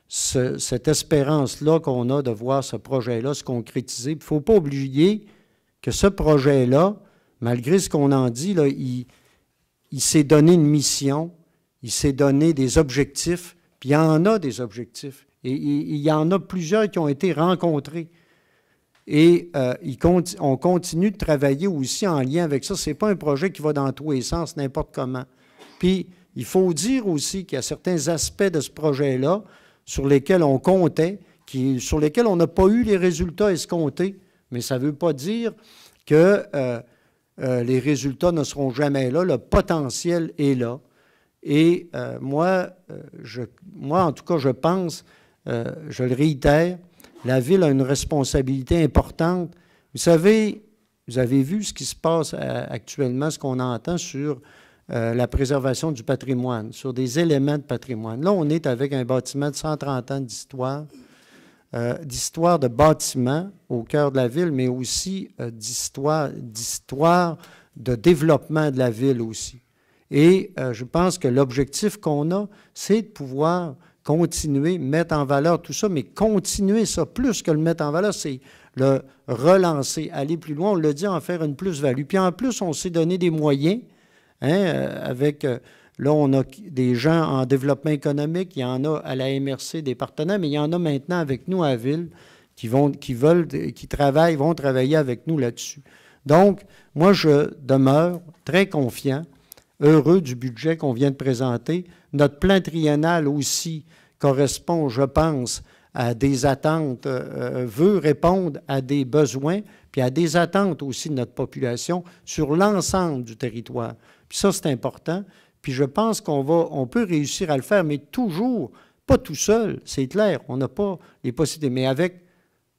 cette espérance-là qu'on a de voir ce projet-là se concrétiser. Il ne faut pas oublier que ce projet-là, malgré ce qu'on en dit, là, il s'est donné une mission, il s'est donné des objectifs, puis il y en a des objectifs. Et il y en a plusieurs qui ont été rencontrés. Et on continue de travailler aussi en lien avec ça. Ce n'est pas un projet qui va dans tous les sens, n'importe comment. Puis, il faut dire aussi qu'il y a certains aspects de ce projet-là sur lesquels on comptait, sur lesquels on n'a pas eu les résultats escomptés, mais ça ne veut pas dire que les résultats ne seront jamais là. Le potentiel est là. Et moi, en tout cas, je pense, je le réitère, la Ville a une responsabilité importante. Vous savez, vous avez vu ce qui se passe actuellement, ce qu'on entend sur la préservation du patrimoine, sur des éléments de patrimoine. Là, on est avec un bâtiment de 130 ans d'histoire de bâtiment au cœur de la Ville, mais aussi d'histoire de développement de la Ville aussi. Et je pense que l'objectif qu'on a, c'est de pouvoir continuer, mettre en valeur tout ça, mais continuer ça, plus que le mettre en valeur, c'est le relancer, aller plus loin, on l'a dit, en faire une plus-value. Puis en plus, on s'est donné des moyens, là, on a des gens en développement économique, il y en a à la MRC, des partenaires, mais il y en a maintenant avec nous à la Ville qui vont travailler avec nous là-dessus. Donc, moi, je demeure très confiant, heureux du budget qu'on vient de présenter. Notre plan triennal aussi correspond, je pense, à des attentes, veut répondre à des besoins, puis à des attentes aussi de notre population sur l'ensemble du territoire. Puis ça, c'est important. Puis je pense on peut réussir à le faire, mais toujours, pas tout seul, c'est clair, on n'a pas les possibilités, mais avec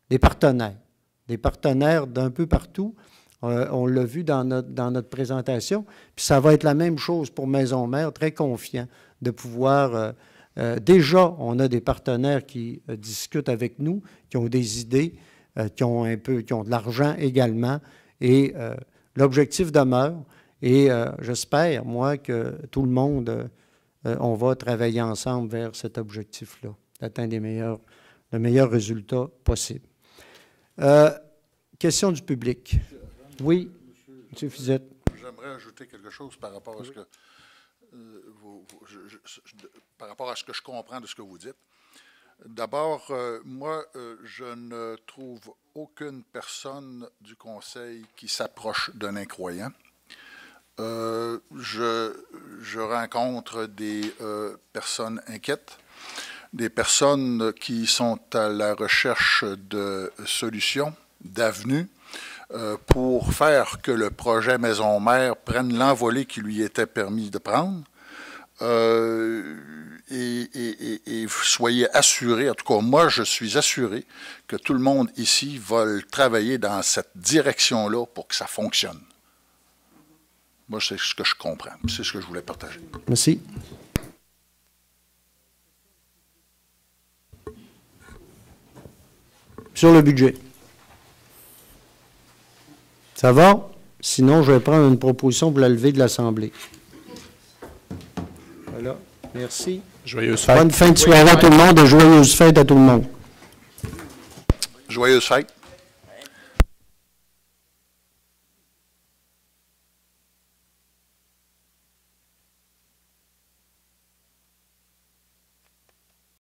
des partenaires d'un peu partout. On l'a vu dans notre présentation. Puis ça va être la même chose pour Maison-Mère, très confiant de pouvoir... déjà, on a des partenaires qui discutent avec nous, qui ont des idées, qui ont de l'argent également. Et l'objectif demeure. Et j'espère, moi, que tout le monde, on va travailler ensemble vers cet objectif-là, d'atteindre le meilleur résultat possible. Question du public. Oui, M. Fizette. J'aimerais ajouter quelque chose par rapport à ce que par rapport à ce que je comprends de ce que vous dites. D'abord, moi, je ne trouve aucune personne du Conseil qui s'approche d'un incroyant. Je rencontre des personnes inquiètes, des personnes qui sont à la recherche de solutions, d'avenues, pour faire que le projet Maison-Mère prenne l'envolée qui lui était permis de prendre. et soyez assurés, en tout cas moi je suis assuré que tout le monde ici va travailler dans cette direction-là pour que ça fonctionne. Moi c'est ce que je comprends, c'est ce que je voulais partager. Merci. Sur le budget. Ça va? Sinon, je vais prendre une proposition pour la levée de l'Assemblée. Voilà. Merci. Joyeuse fête. Bonne fin de soirée à tout le monde et joyeuse fête à tout le monde. Joyeuse fête.